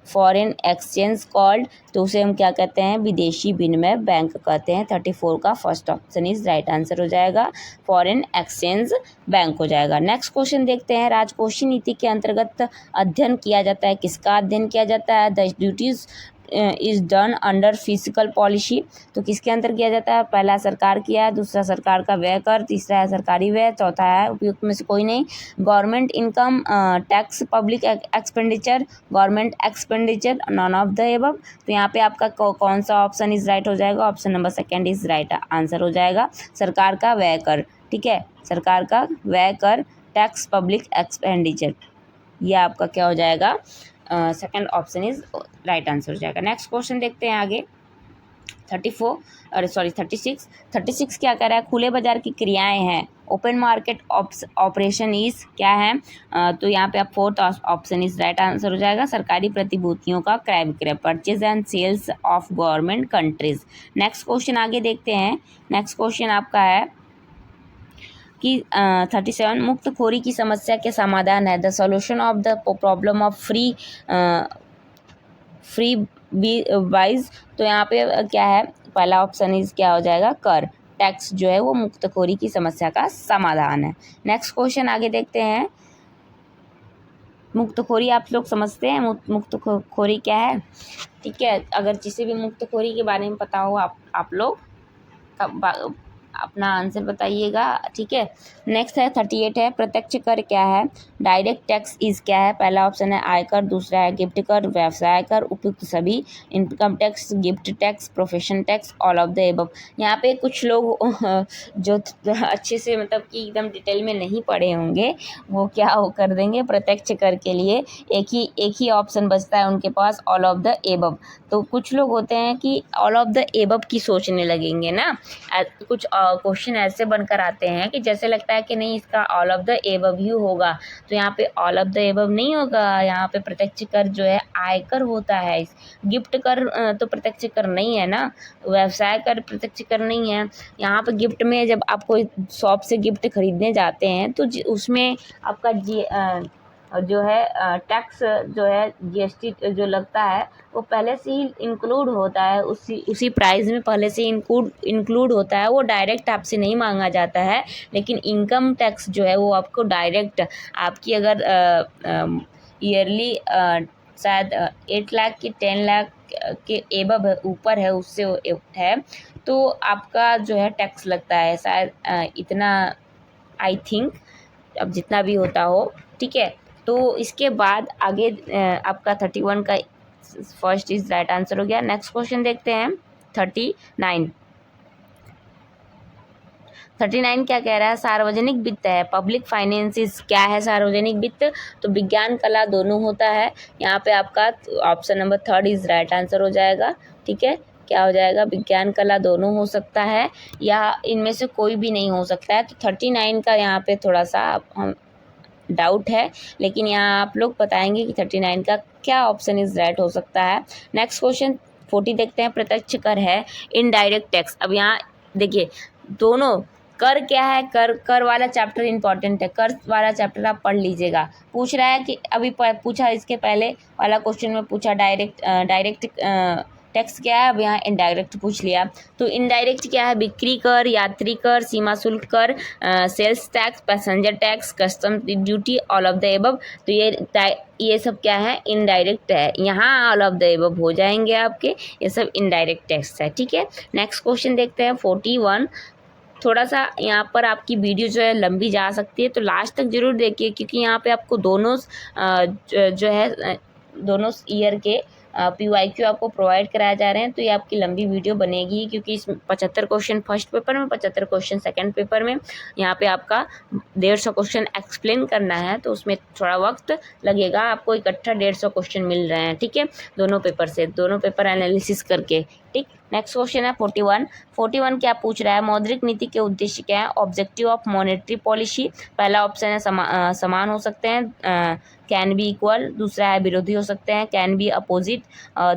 foreign exchange called, तो उसे हम क्या कहते हैं? विदेशी विनिमय बैंक कहते हैं। 34 का first option is right answer हो जाएगा, फॉरेन एक्सचेंज बैंक हो जाएगा। नेक्स्ट क्वेश्चन देखते हैं, राजकोषीय नीति के अंतर्गत अध्ययन किया जाता है, किसका अध्ययन किया जाता है? The duties is done under physical policy, तो किसके अंदर किया जाता है? पहला सरकार किया है, दूसरा सरकार का व्यय कर, तीसरा है सरकारी व्यय, चौथा है उपयुक्त में से कोई नहीं। Government income tax, public expenditure, government expenditure, none of the above. तो यहाँ पे आपका कौन सा ऑप्शन इज राइट हो जाएगा? Option number second is right answer हो जाएगा, सरकार का व्यय कर, ठीक है। सरकार का व्यय कर, टैक्स, पब्लिक एक्सपेंडिचर, ये आपका क्या हो जाएगा? Second option is right answer हो जाएगा। नेक्स्ट क्वेश्चन देखते हैं आगे 36 क्या कर रहा है? खुले बाजार की क्रियाएं हैं, ओपन मार्केट ऑपरेशन इज क्या है? तो यहाँ पे आप fourth option is right answer हो जाएगा, सरकारी प्रतिभूतियों का क्रय विक्रय, purchase and sales of government countries. Next question आगे देखते हैं, नेक्स्ट क्वेश्चन आपका है कि 37 मुक्तखोरी की समस्या के समाधान है, the solution of the problem of free wise. तो यहाँ पे क्या है? पहला ऑप्शन इज क्या हो जाएगा? कर, टैक्स जो है वो मुक्तखोरी की समस्या का समाधान है। नेक्स्ट क्वेश्चन आगे देखते हैं, मुक्तखोरी आप लोग समझते हैं मुक्तखोरी क्या है? ठीक है, अगर जिसे भी मुक्तखोरी के बारे में पता हो आप लोग अपना आंसर बताइएगा, ठीक है। नेक्स्ट है 38 है, प्रत्यक्ष कर क्या है? डायरेक्ट टैक्स इज क्या है? पहला ऑप्शन है आयकर, दूसरा है गिफ्ट कर, व्यवसाय कर, उपयुक्त सभी, income tax, gift tax, profession tax, all of the above. यहाँ पे कुछ लोग जो अच्छे से मतलब कि एकदम डिटेल में नहीं पढ़े होंगे वो क्या हो कर देंगे, प्रत्यक्ष कर के लिए एक ही ऑप्शन बचता है उनके पास, ऑल ऑफ द एबव। तो कुछ लोग होते हैं कि ऑल ऑफ द एबव की सोचने लगेंगे ना, कुछ क्वेश्चन ऐसे बनकर आते हैं कि जैसे लगता है कि नहीं इसका ऑल ऑफ द एबव ही होगा, तो यहाँ पे ऑल ऑफ द एबव नहीं होगा। यहाँ पे प्रत्यक्ष कर जो है आयकर होता है, गिफ्ट कर तो प्रत्यक्ष कर नहीं है ना, व्यवसाय कर प्रत्यक्ष कर नहीं है। यहाँ पे गिफ्ट में जब आप कोई शॉप से गिफ्ट खरीदने जाते हैं तो उसमें आपका जो है टैक्स जो है जीएसटी जो लगता है वो पहले से ही इंक्लूड होता है, उसी प्राइस में पहले से इंक्लूड होता है, वो डायरेक्ट आपसे नहीं मांगा जाता है। लेकिन इनकम टैक्स जो है वो आपको डायरेक्ट, आपकी अगर ईयरली शायद 8 लाख की 10 लाख के एबव ऊपर है, उससे है, तो आपका जो है टैक्स लगता है शायद इतना, आई थिंक, अब जितना भी होता हो, ठीक है। तो इसके बाद आगे आपका 31 का फर्स्ट इज राइट आंसर हो गया। नेक्स्ट क्वेश्चन देखते हैं 39 39 क्या कह रहा है, सार्वजनिक वित्त है, पब्लिक फाइनेंसिस। क्या है सार्वजनिक वित्त, तो विज्ञान कला दोनों होता है। यहाँ पे आपका option number 3 is right answer हो जाएगा। ठीक है, क्या हो जाएगा, विज्ञान कला दोनों हो सकता है या इनमें से कोई भी नहीं हो सकता है। तो 39 का यहाँ पे थोड़ा सा हम डाउट है, लेकिन यहाँ आप लोग बताएंगे कि 39 का क्या ऑप्शन इज राइट हो सकता है। नेक्स्ट क्वेश्चन 40 देखते हैं। प्रत्यक्ष कर है, इनडायरेक्ट टैक्स। अब यहाँ देखिए दोनों कर क्या है, कर वाला चैप्टर इंपॉर्टेंट है, कर वाला चैप्टर आप पढ़ लीजिएगा। पूछ रहा है कि अभी पूछा इसके पहले वाला क्वेश्चन में पूछा डायरेक्ट टैक्स क्या है, अब यहाँ इनडायरेक्ट पूछ लिया। तो इनडायरेक्ट क्या है, बिक्री कर, यात्री कर, सीमा शुल्क कर, sales tax, passenger tax, custom duty, all of the above. तो ये सब क्या है, इनडायरेक्ट है। यहाँ ऑल ऑफ द एबव हो जाएंगे आपके, ये सब इनडायरेक्ट टैक्स है। ठीक है, नेक्स्ट क्वेश्चन देखते हैं 41। थोड़ा सा यहाँ पर आपकी वीडियो जो है लंबी जा सकती है, तो लास्ट तक जरूर देखिए, क्योंकि यहाँ पे आपको दोनों जो है दोनों ईयर के PYQ आपको प्रोवाइड कराए जा रहे हैं। तो ये आपकी लंबी वीडियो बनेगी, क्योंकि इस 75 क्वेश्चन फर्स्ट पेपर में, 75 क्वेश्चन सेकंड पेपर में। यहाँ पे आपका 150 क्वेश्चन एक्सप्लेन करना है, तो उसमें थोड़ा वक्त लगेगा। आपको इकट्ठा 150 क्वेश्चन मिल रहे हैं। ठीक है, दोनों पेपर से, दोनों पेपर एनालिसिस करके। ठीक, नेक्स्ट क्वेश्चन है 41 क्या पूछ रहा है, मौद्रिक नीति के उद्देश्य क्या है, ऑब्जेक्टिव ऑफ मॉनेटरी पॉलिसी। पहला ऑप्शन है समान हो सकते हैं, कैन बी इक्वल। दूसरा है विरोधी हो सकते हैं, कैन बी अपोजिट।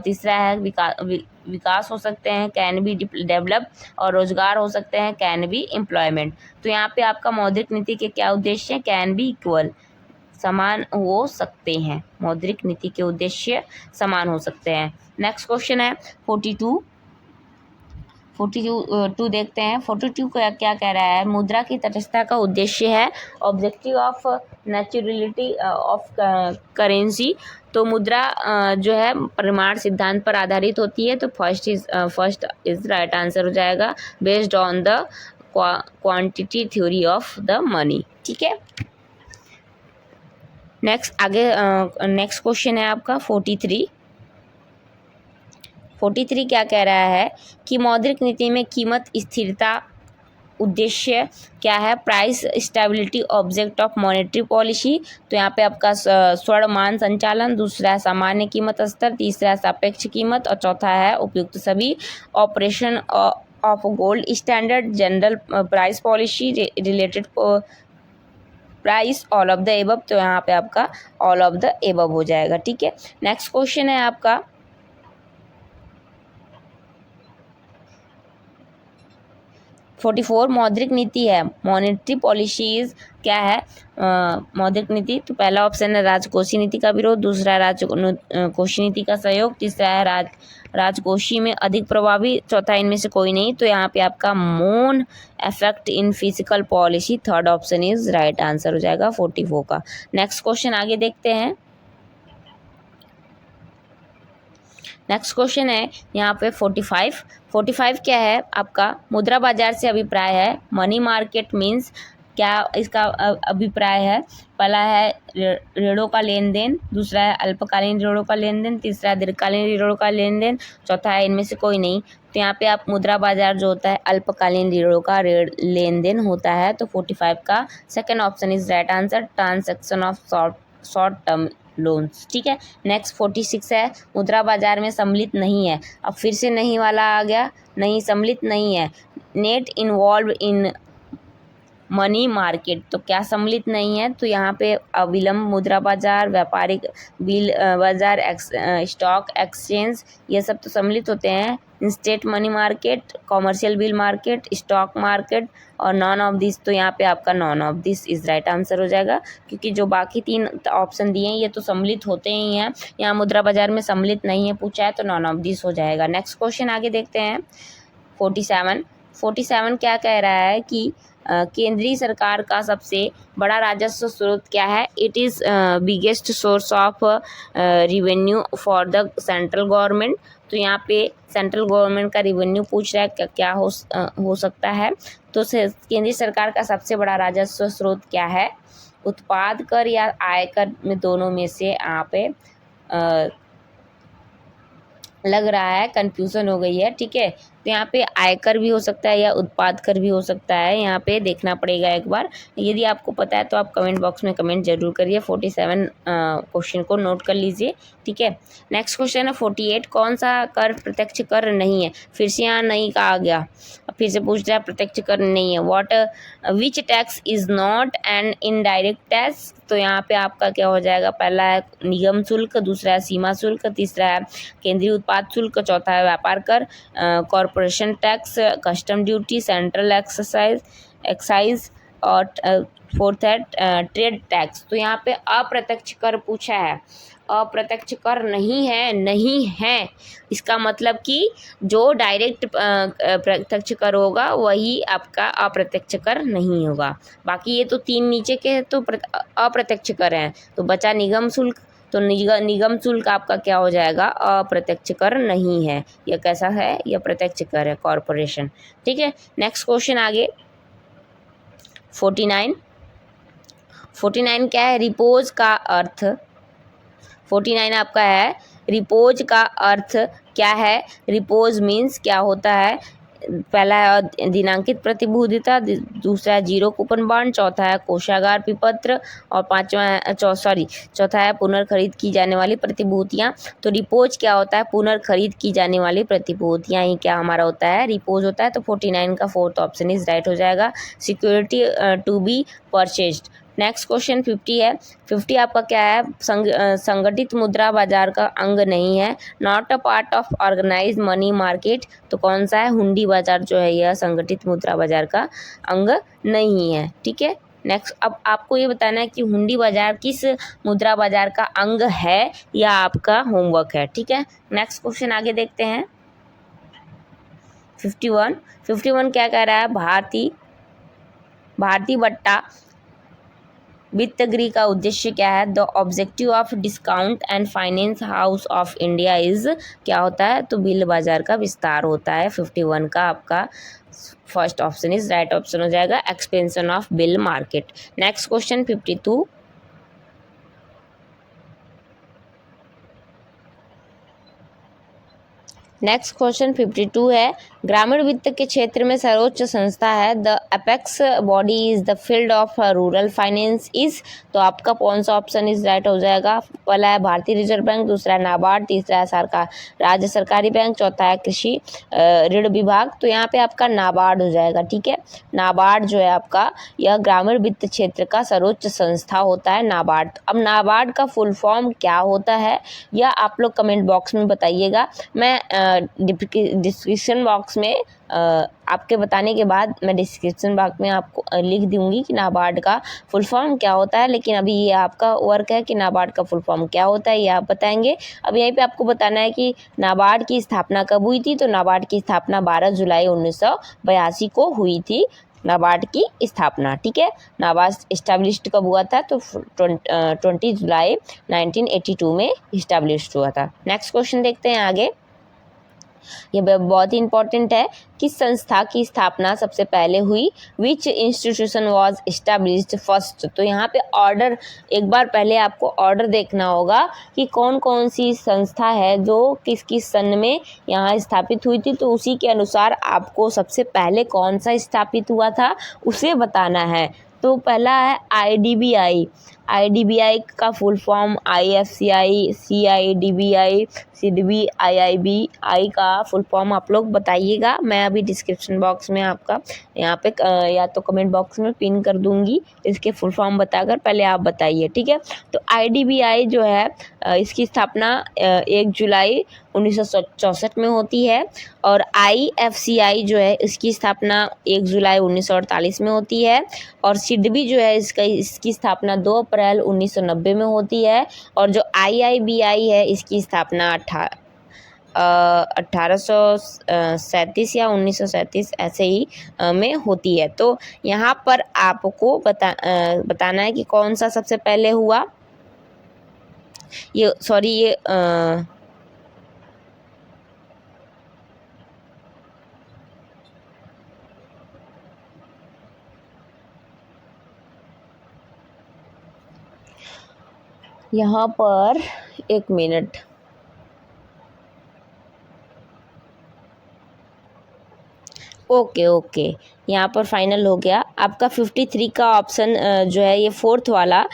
तीसरा है विकास हो सकते हैं, कैन बी डेवलप। और रोजगार हो सकते हैं, कैन बी एम्प्लॉयमेंट। तो यहाँ पे आपका मौद्रिक नीति के क्या उद्देश्य है, कैन बी इक्वल, समान हो सकते हैं। मौद्रिक नीति के उद्देश्य समान हो सकते हैं। नेक्स्ट क्वेश्चन है 42 देखते हैं। 42 का क्या कह रहा है, मुद्रा की तटस्थता का उद्देश्य है, objective of naturality of currency. तो मुद्रा जो है परिमाण सिद्धांत पर आधारित होती है। तो फर्स्ट इज राइट आंसर हो जाएगा, based on the quantity theory of the money. ठीक है, नेक्स्ट क्वेश्चन है आपका 43 क्या कह रहा है कि मौद्रिक नीति में कीमत स्थिरता उद्देश्य क्या है, price stability object of monetary policy. तो यहाँ पे आपका स्वर्ण मान संचालन, दूसरा है सामान्य कीमत स्तर, तीसरा है सापेक्ष कीमत और चौथा है उपयुक्त सभी। Operation of gold standard, general price policy, related price, all of the above. तो यहाँ पे आपका ऑल ऑफ द एबव हो जाएगा। ठीक है, नेक्स्ट क्वेश्चन है आपका 44 मौद्रिक नीति है, मॉनेटरी पॉलिसीज क्या है, मौद्रिक नीति। तो पहला ऑप्शन है राजकोषीय नीति का विरोध, दूसरा है राजकोषीय नीति का सहयोग, तीसरा है राजकोषीय में अधिक प्रभावी, चौथा इनमें से कोई नहीं। तो यहाँ पे आपका मोन effect in physical policy, third option is right answer हो जाएगा 44 का। नेक्स्ट क्वेश्चन आगे देखते हैं। नेक्स्ट क्वेश्चन है यहाँ पे 45 क्या है आपका, मुद्रा बाजार से अभिप्राय है, मनी मार्केट मीन्स क्या इसका अभिप्राय है। पहला है ऋणों का लेन देन, दूसरा है अल्पकालीन ऋणों का लेन देन, तीसरा है दीर्घकालीन ऋणों का लेन देन, चौथा है इनमें से कोई नहीं। तो यहाँ पे आप मुद्रा बाजार जो होता है अल्पकालीन ऋणों का लेन देन होता है। तो 45 का second option is right answer, transaction of short term loans. ठीक है, नेक्स्ट 46 है, मुद्रा बाजार में सम्मिलित नहीं है। अब फिर से नहीं वाला आ गया, नहीं सम्मिलित नहीं है, net involve in money market. तो क्या सम्मिलित नहीं है, तो यहाँ पे अविलंब मुद्रा बाजार, व्यापारिक बिल बाजार, स्टॉक एक्सचेंज, ये सब तो सम्मिलित होते हैं। Instant money market, commercial bill market, stock market और नॉन ऑफ दिस। तो यहाँ पे आपका non of this is right answer हो जाएगा, क्योंकि जो बाकी 3 ऑप्शन दिए हैं ये तो सम्मिलित होते ही हैं। यहाँ मुद्रा बाजार में सम्मिलित नहीं है पूछा है, तो नॉन ऑफ दिस हो जाएगा। नेक्स्ट क्वेश्चन आगे देखते हैं 47 क्या कह रहा है कि केंद्रीय सरकार का सबसे बड़ा राजस्व स्रोत क्या है, it is biggest source of revenue for the central government. तो यहाँ पे सेंट्रल गवर्नमेंट का रिवेन्यू पूछ रहा है, क्या हो सकता है। तो केंद्रीय सरकार का सबसे बड़ा राजस्व स्रोत क्या है, उत्पाद कर या आयकर में दोनों में से यहाँ पे लग रहा है, कंफ्यूजन हो गई है। ठीक है, तो यहाँ पे आयकर भी हो सकता है या उत्पाद कर भी हो सकता है, यहाँ पे देखना पड़ेगा एक बार। यदि आपको पता है तो आप कमेंट बॉक्स में कमेंट जरूर करिए। 47 क्वेश्चन को नोट कर लीजिए, ठीक है। नेक्स्ट क्वेश्चन है 48, कौन सा कर प्रत्यक्ष कर नहीं है? फिर से यहाँ नहीं कहा गया, फिर से पूछ रहा है प्रत्यक्ष कर नहीं है। What which tax is not an indirect tax? तो यहाँ पे आपका क्या हो जाएगा? पहला है निगम शुल्क, दूसरा है सीमा शुल्क, तीसरा है केंद्रीय उत्पाद शुल्क, चौथा है व्यापार कर, corporation tax, custom duty, central excise और फोर्थ है ट्रेड टैक्स। तो यहाँ पे अप्रत्यक्ष कर पूछा है, अप्रत्यक्ष कर नहीं है, नहीं है इसका मतलब कि जो डायरेक्ट प्रत्यक्ष कर होगा वही आपका अप्रत्यक्ष कर नहीं होगा। बाकी ये तो तीन नीचे के तो अप्रत्यक्ष कर हैं, तो बचा निगम शुल्क। तो निगम शुल्क आपका क्या हो जाएगा? अप्रत्यक्ष कर नहीं है। यह कैसा है? यह प्रत्यक्ष कर है, कॉरपोरेशन, ठीक है। नेक्स्ट क्वेश्चन आगे 49 क्या है? रिपोज का अर्थ। 49 आपका है रिपोज का अर्थ क्या है? रिपोज मीन्स क्या होता है? पहला है दिनांकित प्रतिभूतिता, दूसरा है जीरो कूपन बॉन्ड, चौथा है कोषागार विपत्र और चौथा है पुनर्खरीद की जाने वाली प्रतिभूतियाँ। तो रिपोज क्या होता है? पुनर्खरीद की जाने वाली प्रतिभूतियाँ ही क्या हमारा होता है? रिपोज होता है। तो 49 का फोर्थ ऑप्शन इज राइट हो जाएगा, security to be purchased. Next question 50 है। 50 आपका क्या है? संगठित मुद्रा बाजार का अंग नहीं है, not a part of organised money market. तो कौन सा है? हुंडी बाजार जो है यह संगठित मुद्रा बाजार का अंग नहीं है, ठीक है। नेक्स्ट अब आपको ये बताना है कि हुंडी बाजार किस मुद्रा बाजार का अंग है, या आपका होमवर्क है, ठीक है। नेक्स्ट क्वेश्चन आगे देखते हैं 51 क्या कह रहा है? भारतीय बट्टा वित्त गृह का उद्देश्य क्या है? The objective of discount and finance house of India is क्या होता है? तो बिल बाजार का विस्तार होता है। 51 का आपका first option is right option हो जाएगा, expansion of bill market. Next question 52 next question 52 है, ग्रामीण वित्त के क्षेत्र में सर्वोच्च संस्था है, the apex body is the field of rural finance is. तो आपका कौन सा ऑप्शन इज राइट हो जाएगा? पहला है भारतीय रिजर्व बैंक, दूसरा है नाबार्ड, तीसरा है सरकार राज्य सरकारी बैंक, चौथा है कृषि ऋण विभाग। तो यहाँ पे आपका नाबार्ड हो जाएगा, ठीक है। नाबार्ड जो है आपका यह ग्रामीण वित्त क्षेत्र का सर्वोच्च संस्था होता है, नाबार्ड। अब नाबार्ड का फुल फॉर्म क्या होता है यह आप लोग कमेंट बॉक्स में बताइएगा। मैं डिस्क्रिप्शन बॉक्स में आपके बताने के बाद मैं डिस्क्रिप्शन बॉक्स में आपको लिख दूंगी कि नाबार्ड का फुल फॉर्म क्या होता है, लेकिन अभी ये आपका वर्क है कि नाबार्ड का फुल फॉर्म क्या होता है ये आप बताएंगे। अब यहीं पे आपको बताना है कि नाबार्ड की स्थापना कब हुई थी। तो नाबार्ड की स्थापना 12 जुलाई 1982 को हुई थी, नाबार्ड की स्थापना, ठीक है। नाबार्ड इस्टेब्लिश्ड कब हुआ था? तो 20 जुलाई 1982 में इस्टेब्लिश्ड हुआ था। नेक्स्ट क्वेश्चन देखते हैं आगे, ये बहुत ही इंपॉर्टेंट है। किस संस्था की स्थापना सबसे पहले हुई? विच इंस्टीट्यूशन वाज एस्टैब्लिश्ड फर्स्ट। तो यहाँ पे ऑर्डर, एक बार पहले आपको ऑर्डर देखना होगा कि कौन कौन सी संस्था है जो किस किस सन में यहाँ स्थापित हुई थी, तो उसी के अनुसार आपको सबसे पहले कौन सा स्थापित हुआ था उसे बताना है। तो पहला है IDBI। IDBI का full form IFCI, CIDBI, SIDBI, IIBI का फुल फॉर्म आप लोग बताइएगा। मैं अभी डिस्क्रिप्शन बॉक्स में आपका यहाँ पे या तो कमेंट बॉक्स में पिन कर दूंगी, इसके फुल फॉर्म बताकर पहले आप बताइए, ठीक है। तो IDBI जो है इसकी स्थापना 1 जुलाई 1964 में होती है, और IFCI जो है इसकी स्थापना 1 जुलाई 1948 में होती है, और सिडबी जो है इसकी स्थापना 2 अप्रैल 1990 में होती है, और जो IIBI है इसकी स्थापना 1837 या 1937 ऐसे ही में होती है। तो यहाँ पर आपको बताना है कि कौन सा सबसे पहले हुआ। यहाँ पर एक मिनट, ओके ओके, यहाँ पर फाइनल हो गया आपका 53 का ऑप्शन जो है ये फोर्थ वाला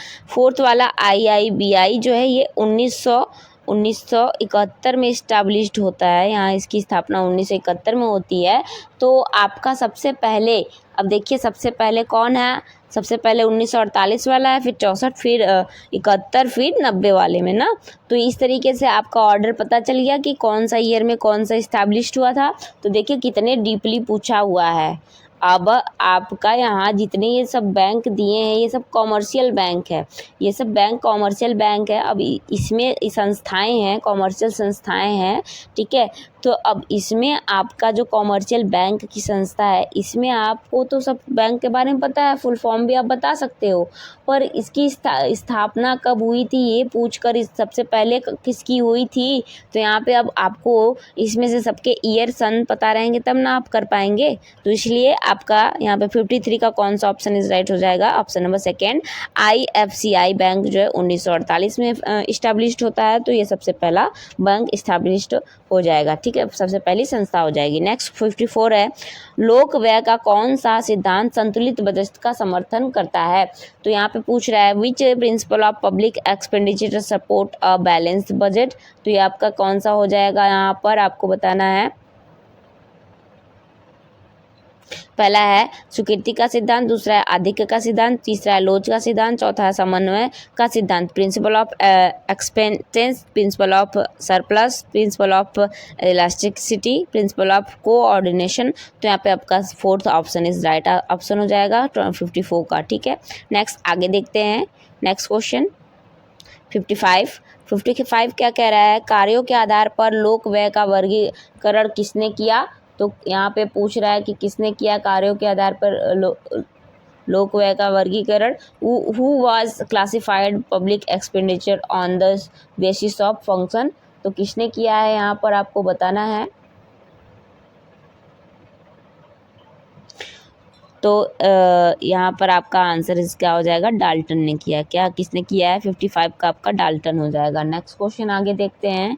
IIBI जो है ये 1971 में इस्टेब्लिश्ड होता है। यहाँ इसकी स्थापना 1971 में होती है। तो आपका सबसे पहले, अब देखिए सबसे पहले कौन है, सबसे पहले 1948 वाला है, फिर 64, फिर 71, फिर 90 वाले में ना। तो इस तरीके से आपका ऑर्डर पता चल गया कि कौन सा ईयर में कौन सा इस्टेब्लिश्ड हुआ था। तो देखिए कितने डीपली पूछा हुआ है। अब आपका यहाँ जितने ये सब बैंक दिए हैं ये सब कॉमर्शियल बैंक है, ये सब बैंक कॉमर्शियल बैंक है। अब इसमें संस्थाएं हैं, कॉमर्शियल संस्थाएं हैं, ठीक है। तो अब इसमें आपका जो कॉमर्शियल बैंक की संस्था है इसमें आपको तो सब बैंक के बारे में पता है, फुल फॉर्म भी आप बता सकते हो, पर इसकी स्थापना कब हुई थी ये पूछकर सबसे पहले किसकी हुई थी। तो यहाँ पे अब आपको इसमें से सबके ईयर सन पता रहेंगे तब ना आप कर पाएंगे। तो इसलिए आपका यहाँ पे 53 का कौन सा ऑप्शन इज राइट हो जाएगा, option number second. IFCI bank जो है 1948 में इस्टेब्लिश्ड होता है। तो ये सबसे पहला बैंक इस्टेब्लिश्ड हो जाएगा, ठीक है, सबसे पहली संस्था हो जाएगी। नेक्स्ट 54 है, लोक व्यय का कौन सा सिद्धांत संतुलित बजट का समर्थन करता है। तो यहाँ पे पूछ रहा है which principle of public expenditure support a balanced budget. तो ये आपका कौन सा हो जाएगा, यहाँ पर आपको बताना है। पहला है स्वीकृति का सिद्धांत, दूसरा है आधिक्य का सिद्धांत, तीसरा है लोच का सिद्धांत, चौथा है समन्वय का सिद्धांत। Principle of expenses, principle of surplus, principle of elasticity, principle of coordination. तो यहाँ पे आपका fourth option is right option हो जाएगा 54 का, ठीक है। नेक्स्ट आगे देखते हैं, नेक्स्ट क्वेश्चन 55 क्या कह रहा है, कार्यों के आधार पर लोक व्यय का वर्गीकरण किसने किया। तो यहाँ पे पूछ रहा है कि किसने किया कार्यों के आधार पर लोक व्यय का वर्गीकरण। Who was classified public expenditure on the basis of function. तो किसने किया है यहाँ पर आपको बताना है। तो यहाँ पर आपका आंसर इसका हो जाएगा डाल्टन ने किया। क्या किसने किया है, 55 का आपका डाल्टन हो जाएगा। नेक्स्ट क्वेश्चन आगे देखते हैं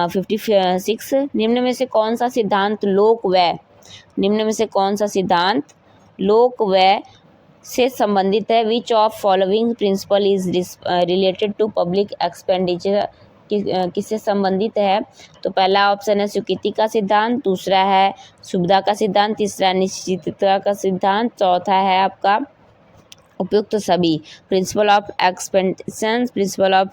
56, निम्न में से कौन सा सिद्धांत लोक व्यय, निम्न में से कौन सा सिद्धांत लोक व्यय से संबंधित है। Which of following principle is related to public expenditure, किससे संबंधित है। तो पहला ऑप्शन है स्वीकृति का सिद्धांत, दूसरा है सुविधा का सिद्धांत, तीसरा निश्चितता का सिद्धांत, चौथा है आपका उपयुक्त सभी। Principle of expansion, principle of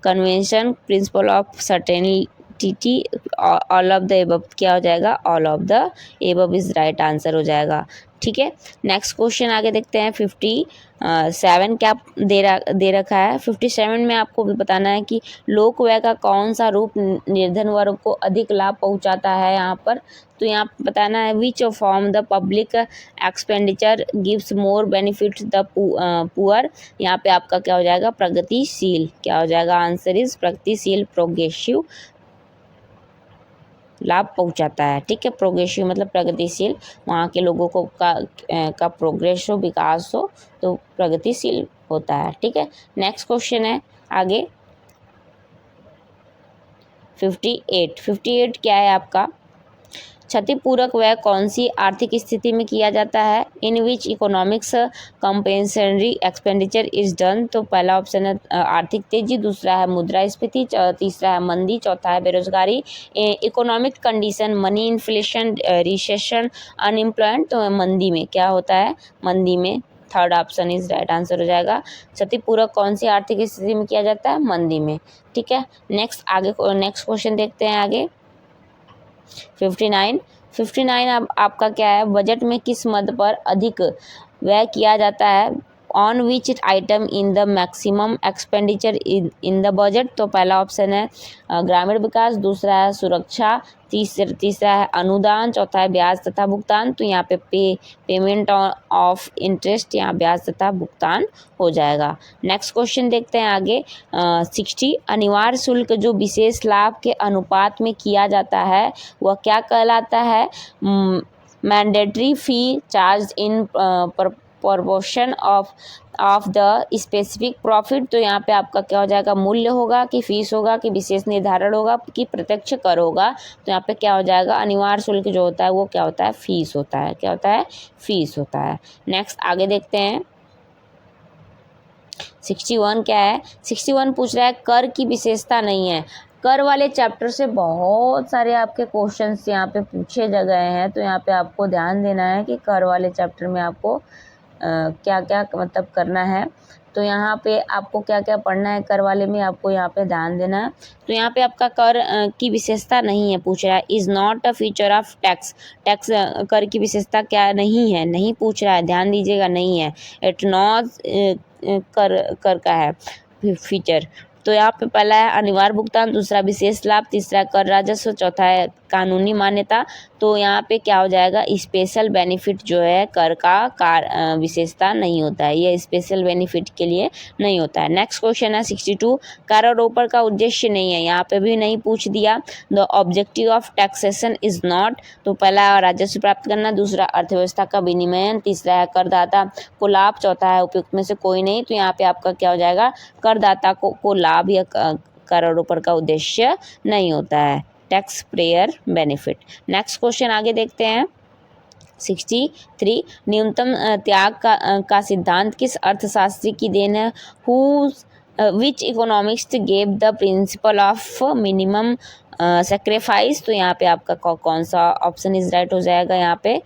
convention, principle of certainty, all of the above क्या हो जाएगा, all of the above is right answer हो जाएगा, ठीक है। नेक्स्ट क्वेश्चन आगे देखते हैं 57 क्या दे रखा है। 57 में आपको भी बताना है कि लोक व्यय का कौन सा रूप निर्धन वर्ग को अधिक लाभ पहुंचाता है यहाँ पर। तो यहाँ बताना है which form the public expenditure gives more benefit the poor. यहाँ पे आपका क्या हो जाएगा, प्रगतिशील, क्या हो जाएगा, आंसर इज प्रगतिशील, प्रोग्रेसिव लाभ पहुंचाता है, ठीक है। प्रोग्रेसिव मतलब प्रगतिशील, वहाँ के लोगों को का प्रोग्रेस हो, विकास हो, तो प्रगतिशील होता है, ठीक है। नेक्स्ट क्वेश्चन है आगे 58 क्या है आपका, क्षतिपूरक व्यय कौन सी आर्थिक स्थिति में किया जाता है। In which economics compensatory expenditure is done. तो पहला ऑप्शन है आर्थिक तेजी, दूसरा है मुद्रास्फीति, तीसरा है मंदी, चौथा है बेरोजगारी, economic condition, money inflation, recession, unemployment. तो मंदी में क्या होता है, मंदी में third option is right answer हो जाएगा। क्षतिपूरक कौन सी आर्थिक स्थिति में किया जाता है, मंदी में, ठीक है। नेक्स्ट क्वेश्चन देखते हैं आगे 59 अब आपका क्या है, बजट में किस मद पर अधिक व्यय किया जाता है। On which item in the maximum expenditure in the budget. तो पहला ऑप्शन है ग्रामीण विकास, दूसरा है सुरक्षा, तीसरा है अनुदान, चौथा है ब्याज तथा भुगतान। तो यहाँ पे पेमेंट ऑफ इंटरेस्ट, यहाँ ब्याज तथा भुगतान हो जाएगा। नेक्स्ट क्वेश्चन देखते हैं आगे 60, अनिवार्य शुल्क जो विशेष लाभ के अनुपात में किया जाता है वह क्या कहलाता है। Mandatory fee charge in proportion of the specific profit, तो यहाँ पे आपका क्या हो जाएगा, मूल्य होगा कि फीस होगा कि विशेष निर्धारण होगा कि प्रत्यक्ष कर होगा। तो यहाँ पे क्या हो जाएगा, अनिवार्य शुल्क जो होता है वो क्या होता है, फीस होता है। क्या होता है, फीस होता है। नेक्स्ट आगे देखते हैं 61 क्या है। 61 पूछ रहा है कर की विशेषता नहीं है। कर वाले चैप्टर से बहुत सारे आपके क्वेश्चंस यहाँ पे पूछे गए हैं, तो यहाँ पे आपको ध्यान देना है कि कर वाले चैप्टर में आपको क्या क्या मतलब करना है। तो यहाँ पे आपको क्या क्या पढ़ना है कर वाले में, आपको यहाँ पे ध्यान देना है। तो यहाँ पे आपका कर की विशेषता नहीं है पूछ रहा है, is not a feature of tax. Tax कर की विशेषता क्या नहीं है, नहीं पूछ रहा है, ध्यान दीजिएगा, नहीं है। इट नॉट कर का है फीचर। तो यहाँ पे पहला है अनिवार्य भुगतान, दूसरा विशेष लाभ, तीसरा कर राजस्व, चौथा है कानूनी मान्यता। तो यहाँ पे क्या हो जाएगा, स्पेशल बेनिफिट जो है कर का विशेषता नहीं होता है, ये स्पेशल बेनिफिट के लिए नहीं होता है। नेक्स्ट क्वेश्चन है 62 करारोपण का उद्देश्य नहीं है, यहाँ पे भी नहीं पूछ दिया। The objective of taxation is not, तो पहला राजस्व प्राप्त करना, दूसरा अर्थव्यवस्था का विनियमन, तीसरा है करदाता को लाभ, चौथा है उपयुक्त में से कोई नहीं। तो यहाँ पे आपका क्या हो जाएगा, करदाता को लाभ या करारोपण का उद्देश्य नहीं होता है, tax payer benefit. Next question आगे देखते हैं 63 न्यूनतम त्याग का सिद्धांत किस अर्थशास्त्री की देन है। Which economics gave the principle of minimum sacrifice. तो यहाँ पे आपका कौन सा ऑप्शन इज राइट हो जाएगा, यहाँ पे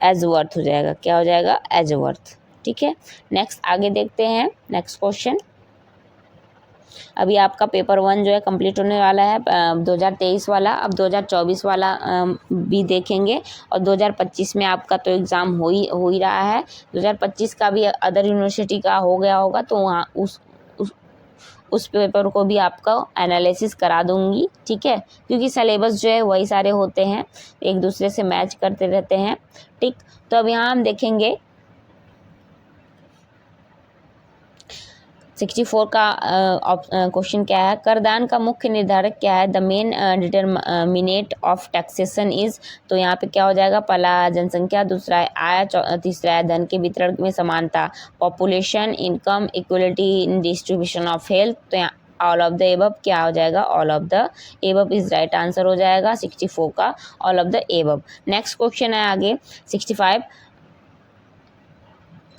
एजवर्थ हो जाएगा। क्या हो जाएगा, एजवर्थ। ठीक है, नेक्स्ट आगे देखते हैं नेक्स्ट क्वेश्चन। अभी आपका पेपर 1 जो है कंप्लीट होने वाला है 2023 वाला, अब 2024 वाला भी देखेंगे, और 2025 में आपका तो एग्ज़ाम हो ही रहा है। 2025 का भी अदर यूनिवर्सिटी का हो गया होगा, तो वहाँ उस पेपर को भी आपका एनालिसिस करा दूंगी। ठीक है, क्योंकि सिलेबस जो है वही सारे होते हैं, एक दूसरे से मैच करते रहते हैं। ठीक, तो अब यहाँ हम देखेंगे 64 का क्वेश्चन क्या है, करदान का मुख्य निर्धारक क्या है। The main determinate of taxation is, तो यहाँ पे क्या हो जाएगा, पहला जनसंख्या, दूसरा है आय, तीसरा है धन के वितरण में समानता, population, income, equality in distribution of health. तो यहाँ ऑल ऑफ द एबव क्या हो जाएगा, all of the above is right answer हो जाएगा 64 का, all of the above. Next question है आगे 65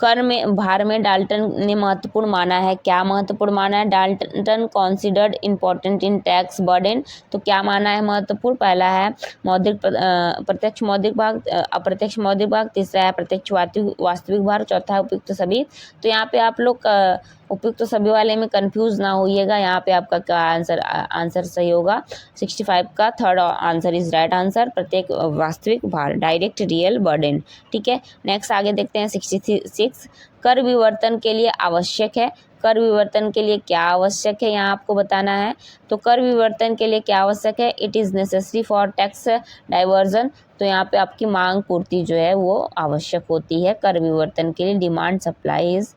कर में भार में डाल्टन ने महत्वपूर्ण माना है। क्या महत्वपूर्ण माना है, Dalton considered important in tax burden. तो क्या माना है महत्वपूर्ण, पहला है मौद्रिक प्रत्यक्ष मौद्रिक भाग, अप्रत्यक्ष मौद्रिक भाग, तीसरा है प्रत्यक्ष वास्तविक भार, चौथा है उपयुक्त सभी। तो यहाँ पे आप लोग उपयुक्त सभी वाले में कंफ्यूज ना होइएगा, यहाँ पे आपका क्या आंसर सही होगा 65 का third answer is right answer, प्रत्येक वास्तविक भार, डायरेक्ट रियल बर्डन। ठीक है, नेक्स्ट आगे देखते हैं 66 कर विवर्तन के लिए आवश्यक है। कर विवर्तन के लिए क्या आवश्यक है, यहाँ आपको बताना है। तो कर विवर्तन के लिए क्या आवश्यक है, it is necessary for tax diversion. तो यहाँ पे आपकी मांग पूर्ति जो है वो आवश्यक होती है कर विवर्तन के लिए, demand supply is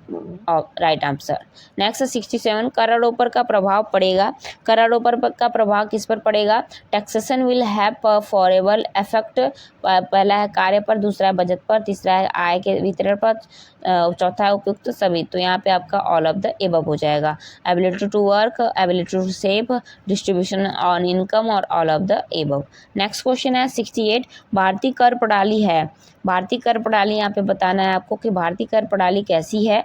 right answer. Next 67 करारोपण का प्रभाव पड़ेगा। करारोपण का प्रभाव किस पर पड़ेगा, टैक्सेशन विल हैव फॉरेबल इफेक्ट, पहला है कार्य पर, दूसरा है बजट पर, तीसरा है आय के वितरण पर, चौथा है उपयुक्त सभी। तो यहाँ पे आपका ऑल ऑफ द एबव हो जाएगा, ability to work, ability to save, distribution on income और all of the above. Next question है 68 भारतीय कर प्रणाली है। भारतीय कर प्रणाली यहाँ पे बताना है आपको कि भारतीय कर प्रणाली कैसी है,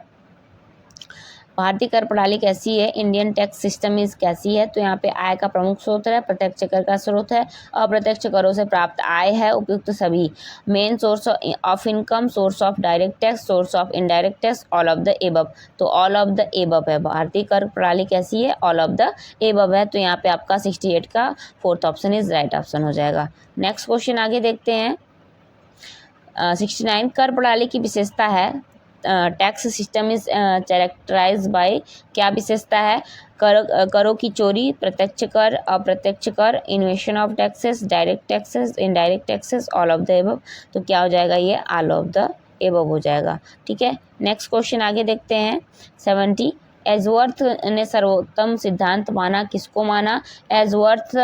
भारतीय कर प्रणाली कैसी है, इंडियन टैक्स सिस्टम इज कैसी है। तो यहाँ पे आय का प्रमुख स्रोत है, प्रत्यक्ष कर का स्रोत है, अप्रत्यक्ष करों से प्राप्त आय है, उपयुक्त सभी, main source of income, source of direct tax, source of indirect tax, all of the above. तो ऑल ऑफ द एबव है, भारतीय कर प्रणाली कैसी है, ऑल ऑफ द एबव है। तो यहाँ पे आपका 68 का fourth option is right option हो जाएगा। नेक्स्ट क्वेश्चन आगे देखते हैं 69 कर प्रणाली की विशेषता है, tax system is characterise by, क्या विशेषता है, करों की चोरी, प्रत्यक्ष कर, अप्रत्यक्ष कर, इन्वेशन of taxes, direct taxes, indirect taxes, all of the above. तो क्या हो जाएगा, ये ऑल ऑफ द एबव हो जाएगा। ठीक है, नेक्स्ट क्वेश्चन आगे देखते हैं 70 एजवर्थ ने सर्वोत्तम सिद्धांत माना, किसको माना? Edgeworth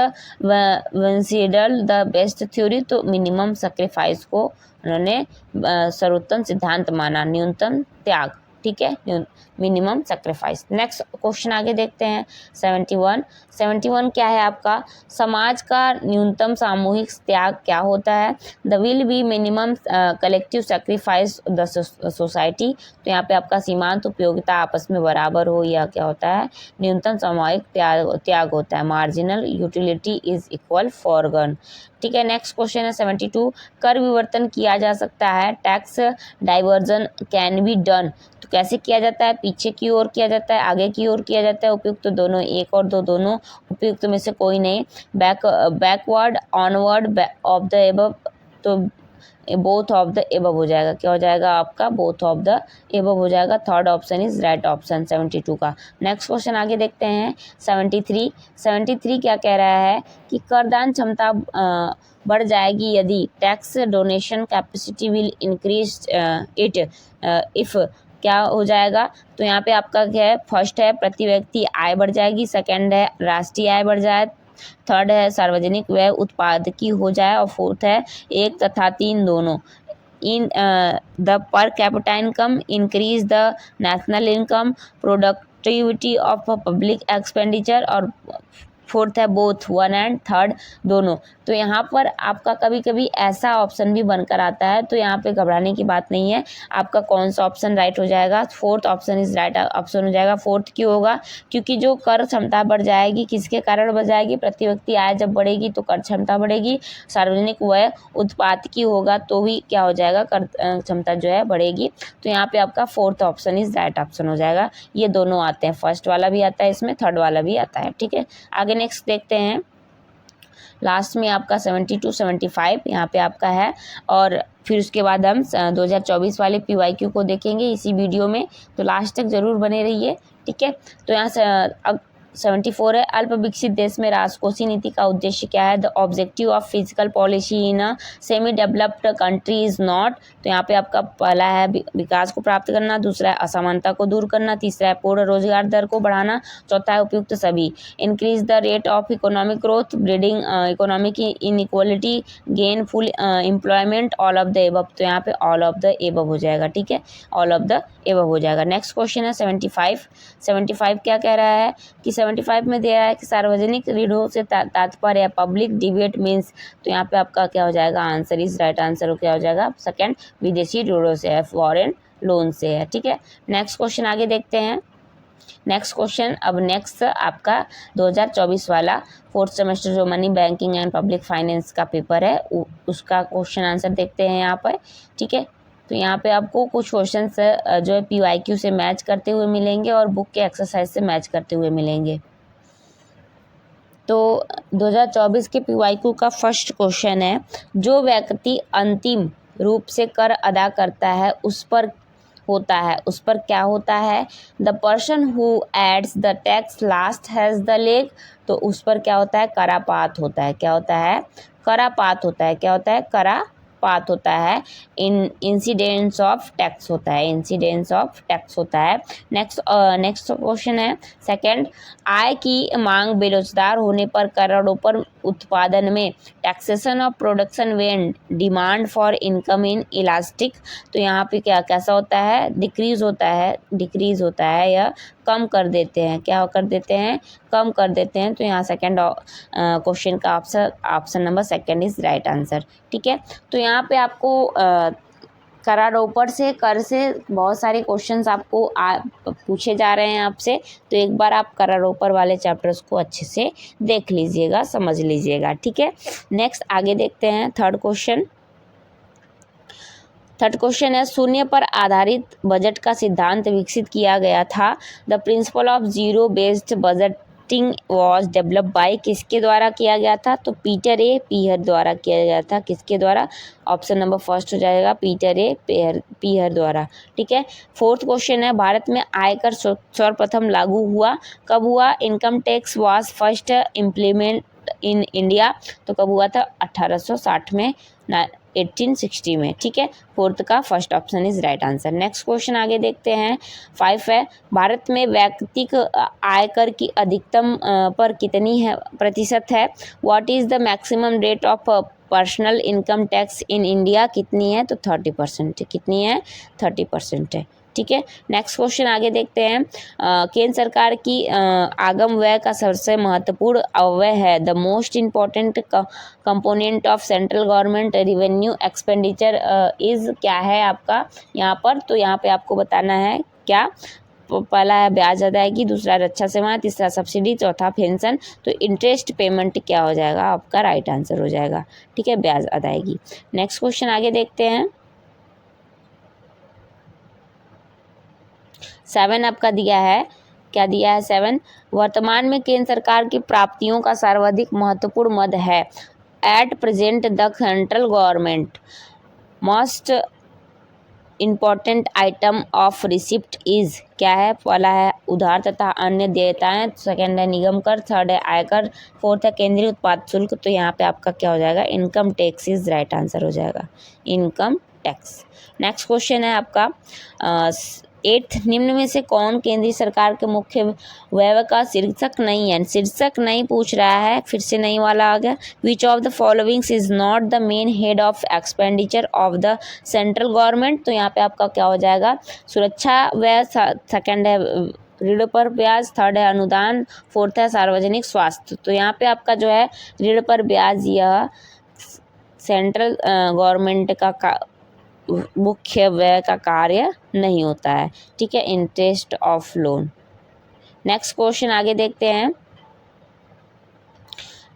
considered the best theory, तो मिनिमम सेक्रीफाइस को उन्होंने सर्वोत्तम सिद्धांत माना, न्यूनतम त्याग, ठीक है, मिनिमम सेक्रीफाइस। नेक्स्ट क्वेश्चन आगे देखते हैं 71 क्या है आपका? समाज का न्यूनतम सामूहिक त्याग क्या होता है? The will be minimum collective sacrifice the society, तो यहाँ पे आपका सीमांत उपयोगिता आपस में बराबर हो या क्या होता है? न्यूनतम सामूहिक त्याग होता है। मार्जिनल यूटिलिटी इज इक्वल फॉरगन, ठीक है। नेक्स्ट क्वेश्चन है 72, कर विवर्तन किया जा सकता है, tax diversion can be done, तो कैसे किया जाता है? पीछे की ओर किया जाता है, आगे की ओर किया जाता है? उपयुक्त तो दोनों, एक और दो दोनों, उपयुक्त में से कोई नहीं। Backward onward of the above, तो बोथ ऑफ द एबव हो जाएगा, क्या हो जाएगा आपका? बोथ ऑफ द एबव हो जाएगा। Third option is right option 72 का। नेक्स्ट क्वेश्चन आगे देखते हैं 73 क्या कह रहा है कि करदान क्षमता बढ़ जाएगी यदि tax donation capacity will increase it if, क्या हो जाएगा? तो यहाँ पे आपका क्या है? फर्स्ट है प्रति व्यक्ति आय बढ़ जाएगी, सेकंड है राष्ट्रीय आय बढ़ जाए, थर्ड है सार्वजनिक व्यय उत्पादकी हो जाए, और फोर्थ है एक तथा तीन दोनों। In the per capita income increase the national income, productivity of public expenditure, और फोर्थ है बोथ, वन एंड थर्ड दोनों। तो यहाँ पर आपका कभी कभी ऐसा ऑप्शन भी बनकर आता है, तो यहाँ पे घबराने की बात नहीं है। आपका कौन सा ऑप्शन राइट हो जाएगा? Fourth option is right option हो जाएगा। फोर्थ क्यों होगा? क्योंकि जो कर क्षमता बढ़ जाएगी, किसके कारण बढ़ जाएगी? प्रति व्यक्ति आय जब बढ़ेगी तो कर क्षमता बढ़ेगी, सार्वजनिक व्यय उत्पादकी होगा तो भी क्या हो जाएगा? कर क्षमता जो है बढ़ेगी। तो यहाँ पे आपका fourth option is right option हो जाएगा। ये दोनों आते हैं, फर्स्ट वाला भी आता है इसमें, थर्ड वाला भी आता है, ठीक है। आगे नेक्स्ट देखते हैं, लास्ट में आपका 72 75 यहाँ पे आपका है, और फिर उसके बाद हम 2024 वाले PYQ को देखेंगे इसी वीडियो में, तो लास्ट तक ज़रूर बने रहिए, ठीक है। तो यहाँ से अब 74 है, अल्प विकसित देश में राजकोषीय नीति का उद्देश्य क्या है? The objective of physical policy in a semi developed country is not, तो यहाँ पे आपका पहला है विकास को प्राप्त करना, दूसरा है असमानता को दूर करना, तीसरा है पूर्ण रोजगार दर को बढ़ाना, चौथा है उपयुक्त सभी, increase the rate of economic growth, breeding economic inequality, gain full employment, all of the above, तो यहाँ पे ऑल ऑफ द एबव हो जाएगा, ठीक है, ऑल ऑफ द एबव हो जाएगा। नेक्स्ट क्वेश्चन है 75 क्या कह रहा है कि 75 में दे रहा है कि सार्वजनिक ऋणों से तात्पर्य पब्लिक डिबेट मीन्स, तो यहाँ पे आपका क्या हो जाएगा? आंसर इज राइट आंसर क्या हो जाएगा? सेकंड, विदेशी ऋणों से है, फॉरेन लोन से है, ठीक है। नेक्स्ट क्वेश्चन आगे देखते हैं। नेक्स्ट क्वेश्चन, अब नेक्स्ट आपका 2024 वाला फोर्थ सेमेस्टर जो money banking and public finance का पेपर है उसका क्वेश्चन आंसर देखते हैं यहाँ पर, ठीक है। तो यहाँ पे आपको कुछ क्वेश्चन जो है PYQ से मैच करते हुए मिलेंगे और बुक के एक्सरसाइज से मैच करते हुए मिलेंगे। तो 2024 के PYQ का फर्स्ट क्वेश्चन है, जो व्यक्ति अंतिम रूप से कर अदा करता है उस पर क्या होता है? The person who aids the tax last has the leg, तो उस पर क्या होता है? करापात होता है, क्या होता है? करापात होता है, क्या होता है? करापात होता है। इंसिडेंस ऑफ टैक्स होता है, इंसिडेंस ऑफ टैक्स होता है। नेक्स्ट क्वेश्चन है सेकंड, आय की मांग बेरोजगार होने पर करोड़ों पर उत्पादन में taxation of production when demand for income in elastic, तो यहाँ पे कैसा होता है? डिक्रीज होता है या कम कर देते हैं, क्या कर देते हैं? कम कर देते हैं। तो यहाँ सेकंड क्वेश्चन का option number second is right answer, ठीक है। तो यहाँ पे आपको करारोपण से कर से बहुत सारे क्वेश्चंस आपको पूछे जा रहे हैं आपसे, तो एक बार आप करारोपण वाले चैप्टर्स को अच्छे से देख लीजिएगा, समझ लीजिएगा, ठीक है। नेक्स्ट आगे देखते हैं थर्ड क्वेश्चन है, शून्य पर आधारित बजट का सिद्धांत विकसित किया गया था। The principle of zero based budgeting was develop by, किसके द्वारा किया गया था? तो पीटर ए पीहर द्वारा किया गया था। किसके द्वारा? ऑप्शन नंबर फर्स्ट हो जाएगा, पीटर ए पीहर द्वारा, ठीक है। फोर्थ क्वेश्चन है, भारत में आयकर सर्वप्रथम लागू हुआ, कब हुआ? Income tax was first adopt in India, तो कब हुआ था 1860 में, 1860 में, ठीक है। फोर्थ का first option is right answer. Next question आगे देखते हैं। 5 है, भारत में व्यक्तिगत आयकर की अधिकतम पर कितनी है प्रतिशत है? What is the maximum rate of personal income tax in India? कितनी है? तो 30%। कितनी है? 30% है, ठीक है। नेक्स्ट क्वेश्चन आगे देखते हैं। केंद्र सरकार की आगम व्यय का सबसे महत्वपूर्ण अव्यय है, the most important component of central government revenue expenditure is, क्या है आपका यहाँ पर? तो यहाँ पे आपको बताना है क्या। पहला है ब्याज अदायगी, दूसरा रक्षा सेवा, तीसरा सब्सिडी, चौथा पेंशन। तो इंटरेस्ट पेमेंट क्या हो जाएगा आपका? राइट आंसर हो जाएगा, ठीक है, ब्याज अदायगी। नेक्स्ट क्वेश्चन आगे देखते हैं। 7 आपका दिया है, क्या दिया है? 7, वर्तमान में केंद्र सरकार की प्राप्तियों का सर्वाधिक महत्वपूर्ण मद है। At present the central government most important item of receipt is, क्या है? पहला है उधार तथा अन्य देयताएं, सेकेंड है निगम कर, थर्ड है आयकर, फोर्थ है केंद्रीय उत्पाद शुल्क। तो यहाँ पे आपका क्या हो जाएगा? Income tax is right answer हो जाएगा, इनकम टैक्स। नेक्स्ट क्वेश्चन है आपका 8, निम्न में से कौन केंद्रीय सरकार के मुख्य व्यय का शीर्षक नहीं है? शीर्षक नहीं पूछ रहा है, फिर से नहीं वाला आ गया। विच of the followings is not the main head of expenditure of the central government? तो यहाँ पे आपका क्या हो जाएगा? सुरक्षा व्यय, सेकेंड है ऋण पर ब्याज, थर्ड है अनुदान, फोर्थ है सार्वजनिक स्वास्थ्य। तो यहाँ पे आपका जो है ऋण पर ब्याज, यह सेंट्रल गवर्नमेंट का मुख्य व्यय का कार्य नहीं होता है, ठीक है, interest of loan. Next question आगे देखते हैं।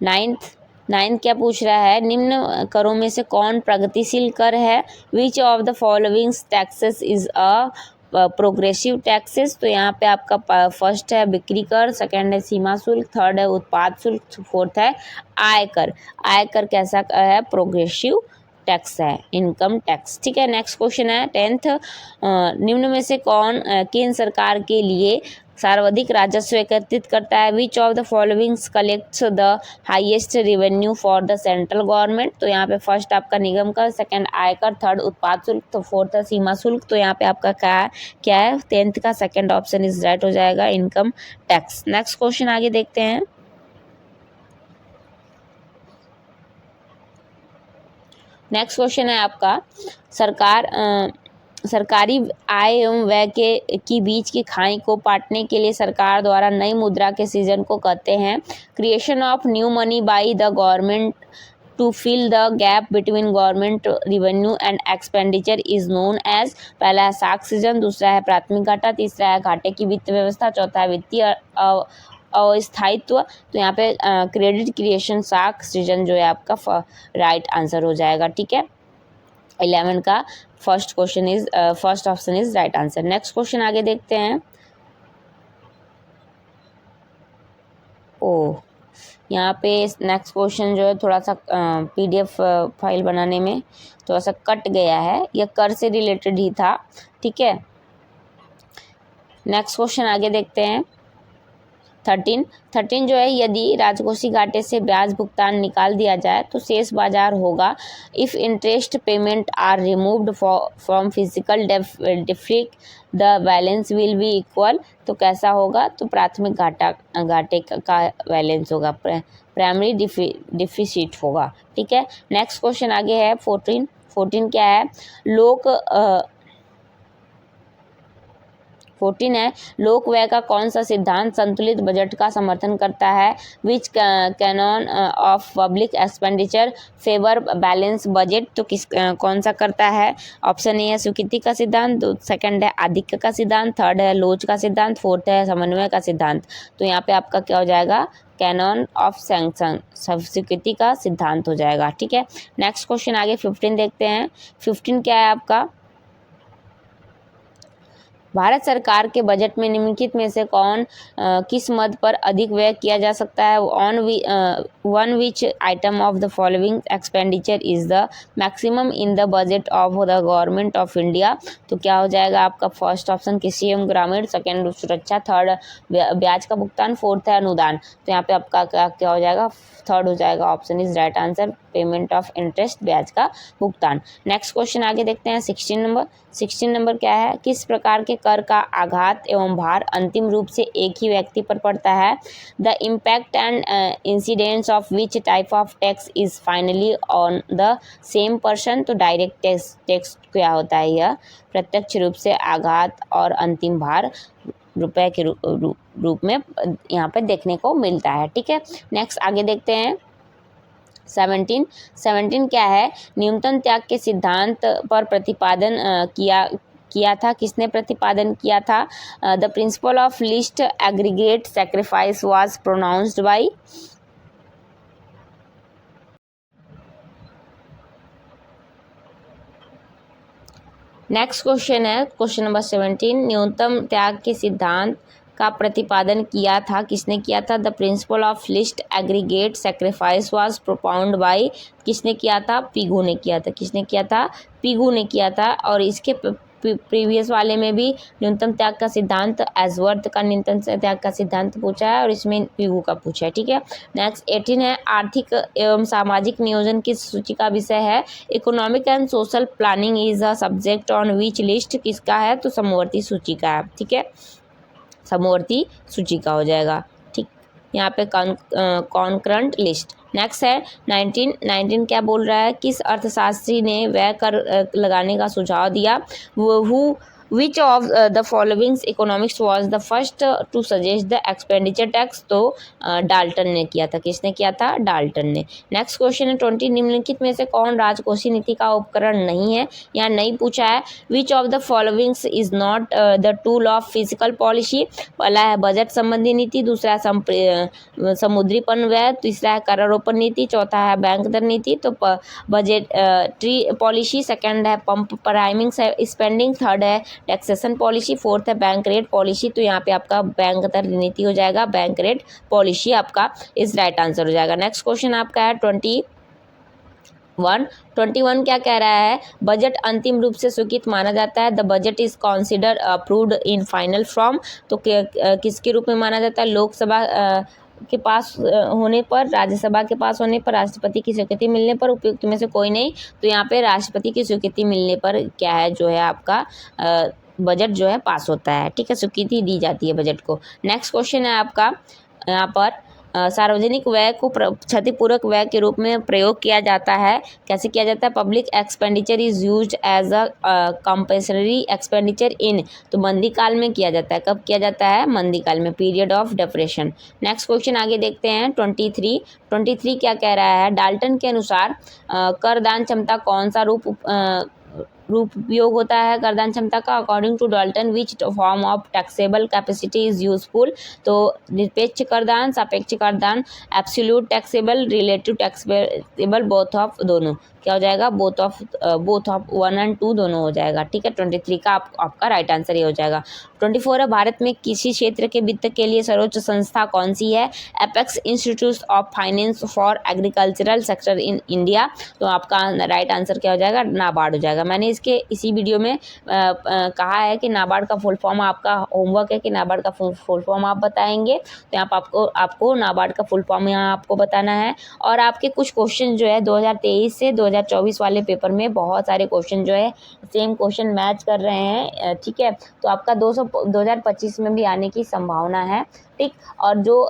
9 क्या पूछ रहा है? निम्न करों में से कौन प्रगतिशील कर है? Which of the following taxes is a progressive taxes? तो यहाँ पे आपका फर्स्ट है बिक्री कर, सेकेंड है सीमा शुल्क, थर्ड है उत्पाद शुल्क, फोर्थ है आयकर। आयकर कैसा है? प्रोग्रेसिव टैक्स है, इनकम टैक्स, ठीक है। नेक्स्ट क्वेश्चन है 10th, निम्न में से कौन केंद्र सरकार के लिए सर्वाधिक राजस्व एकत्रित करता है? Which of the followings collects the highest revenue for the central government? तो यहाँ पे फर्स्ट आपका निगम कर, सेकंड आयकर, थर्ड उत्पाद शुल्क, तो फोर्थ है सीमा शुल्क। तो यहाँ पे आपका क्या है? 10th का सेकंड ऑप्शन इज राइट हो जाएगा, इनकम टैक्स। नेक्स्ट क्वेश्चन आगे देखते हैं। नेक्स्ट क्वेश्चन है आपका सरकारी आय एवं व्यय की बीच की खाई को पाटने के लिए सरकार द्वारा नई मुद्रा के सृजन को कहते हैं। Creation of new money by the government to fill the gap between government revenue and expenditure is known as. पहला है साख सृजन, दूसरा है प्राथमिक घाटा, तीसरा है घाटे की वित्त व्यवस्था, चौथा है वित्तीय अस्थायित्व। तो यहाँ पे क्रेडिट क्रिएशन साख सृजन जो है आपका राइट आंसर हो जाएगा, ठीक है। 11 का first option is right answer. Next question आगे देखते हैं। यहाँ पे नेक्स्ट क्वेश्चन जो है थोड़ा सा PDF फाइल बनाने में थोड़ा सा कट गया है, यह कर से रिलेटेड ही था, ठीक है। नेक्स्ट क्वेश्चन आगे देखते हैं। 13 जो है, यदि राजकोषीय घाटे से ब्याज भुगतान निकाल दिया जाए तो शेष बाजार होगा। If interest payment are removed from fiscal deficit the balance will be equal. तो कैसा होगा? तो प्राथमिक घाटे का बैलेंस होगा, प्राइमरी डिफिसिट होगा, ठीक है। नेक्स्ट क्वेश्चन आगे है 14 क्या है? 14 है, लोक व्यय का कौन सा सिद्धांत संतुलित बजट का समर्थन करता है? Which canon of public expenditure favour balance budget? तो कौन सा करता है? ऑप्शन ए है स्वीकृति का सिद्धांत, सेकंड है आधिक्य का सिद्धांत, थर्ड है लोच का सिद्धांत, फोर्थ है समन्वय का सिद्धांत। तो यहाँ पे आपका क्या हो जाएगा? कैनॉन ऑफ सैंक्शन, स्वीकृति का सिद्धांत हो जाएगा, ठीक है। नेक्स्ट क्वेश्चन आगे 15 देखते हैं। 15 क्या है आपका? भारत सरकार के बजट में निम्नलिखित में से किस मद पर अधिक व्यय किया जा सकता है? One which item of the following expenditure is the maximum in the budget of the government of India? तो क्या हो जाएगा आपका फर्स्ट ऑप्शन कृषि एवं ग्रामीण, सेकेंड सुरक्षा, थर्ड ब्याज का भुगतान, फोर्थ है अनुदान। तो यहाँ पे आपका क्या हो जाएगा? थर्ड हो जाएगा, option is right answer, payment of interest, ब्याज का भुगतान। नेक्स्ट क्वेश्चन आगे देखते हैं 16 नंबर क्या है? किस प्रकार के कर का आघात एवं भार अंतिम रूप से एक ही व्यक्ति पर पड़ता है? The impact and incidence of which type of tax is finally on the same person? तो डायरेक्ट टैक्स क्या होता है? यह प्रत्यक्ष रूप से आघात और अंतिम भार रुपए के रूप में यहाँ पे देखने को मिलता है। ठीक है, नेक्स्ट आगे देखते हैं 17 क्या है? न्यूनतम त्याग के सिद्धांत पर प्रतिपादन किया था, किसने प्रतिपादन किया था? The principle of least aggregate sacrifice was pronounced by. Next question है क्वेश्चन नंबर 17, न्यूनतम त्याग के सिद्धांत का प्रतिपादन किया था, किसने किया था? The principle of least aggregate sacrifice was propounded by, किसने किया था? पिगू ने किया था। किसने किया था? पिगू ने किया था। और इसके प्रीवियस वाले में भी न्यूनतम त्याग का सिद्धांत एजवर्थ का न्यूनतम त्याग का सिद्धांत पूछा है और इसमें पिगू का पूछा है। ठीक है, नेक्स्ट 18 है, आर्थिक एवं सामाजिक नियोजन की सूची का विषय है? Economic and social planning is a subject on which list? किसका है? तो समवर्ती सूची का है। ठीक है, समवर्ती सूची का हो जाएगा। ठीक, यहाँ पे कॉन्करेंट लिस्ट। नेक्स्ट है 19 क्या बोल रहा है? किस अर्थशास्त्री ने व्यय कर लगाने का सुझाव दिया? Which of the following economics was the first to suggest the expenditure tax? तो डाल्टन ने किया था। किसने किया था? डाल्टन ने। नेक्स्ट क्वेश्चन है 20, निम्नलिखित में से कौन राजकोषीय नीति का उपकरण नहीं है? यहाँ नहीं पूछा है। Which of the followings is not the tool of physical policy? पहला है बजट संबंधी नीति, दूसरा है समुद्रीपन व्यय, तीसरा है करारोपण नीति, चौथा है बैंक दर नीति, तो बजट ट्री पॉलिसी, सेकेंड है पंप प्राइमिंग स्पेंडिंग, थर्ड है टैक्सेशन पॉलिसी, फोर्थ है बैंक रेट पॉलिसी। तो यहाँ पे आपका बैंक दर नीति हो जाएगा, बैंक रेट पॉलिसी आपका इस राइट आंसर हो जाएगा। नेक्स्ट क्वेश्चन आपका है 21 क्या कह रहा है? बजट अंतिम रूप से स्वीकृत माना जाता है। The budget is consider approved in final form. तो किसके रूप में माना जाता है? लोकसभा के पास होने पर, राज्यसभा के पास होने पर, राष्ट्रपति की स्वीकृति मिलने पर, उपयुक्त में से कोई नहीं। तो यहाँ पे राष्ट्रपति की स्वीकृति मिलने पर क्या है जो है आपका बजट जो है पास होता है। ठीक है, स्वीकृति दी जाती है बजट को। नेक्स्ट क्वेश्चन है आपका यहाँ पर सार्वजनिक व्यय को क्षतिपूरक व्यय के रूप में प्रयोग किया जाता है। कैसे किया जाता है? Public expenditure is used as a compulsory expenditure in. तो मंदी काल में किया जाता है। कब किया जाता है? मंदी काल में, period of depression. Next question आगे देखते हैं 23 क्या कह रहा है? डाल्टन के अनुसार करदान क्षमता कौन सा रूप उपयोग होता है करदान क्षमता का? According to Dalton which form of taxable capacity is useful? तो निरपेक्ष करदान, सापेक्ष करदान, absolute taxable, relative taxable, both of, दोनों। क्या हो जाएगा? बोथ ऑफ 1 और 2 दोनों हो जाएगा। ठीक है, 23 का आपका राइट आंसर ये हो जाएगा। 24 है, भारत में किसी क्षेत्र के वित्त के लिए सर्वोच्च संस्था कौन सी है? Apex institute of finance for agricultural sector in India. तो आपका राइट आंसर क्या हो जाएगा? नाबार्ड हो जाएगा। मैंने इसी वीडियो में कहा है कि नाबार्ड का फुल फॉर्म, आपका होमवर्क है कि नाबार्ड का फुल फॉर्म आप बताएंगे। तो यहाँ पर आपको नाबार्ड का फुल फॉर्म यहाँ आपको बताना है। और आपके कुछ क्वेश्चन जो है 2023 से 2024 वाले पेपर में बहुत सारे क्वेश्चन जो है सेम क्वेश्चन मैच कर रहे हैं। ठीक है, तो आपका 2025 में भी आने की संभावना है। ठीक, और जो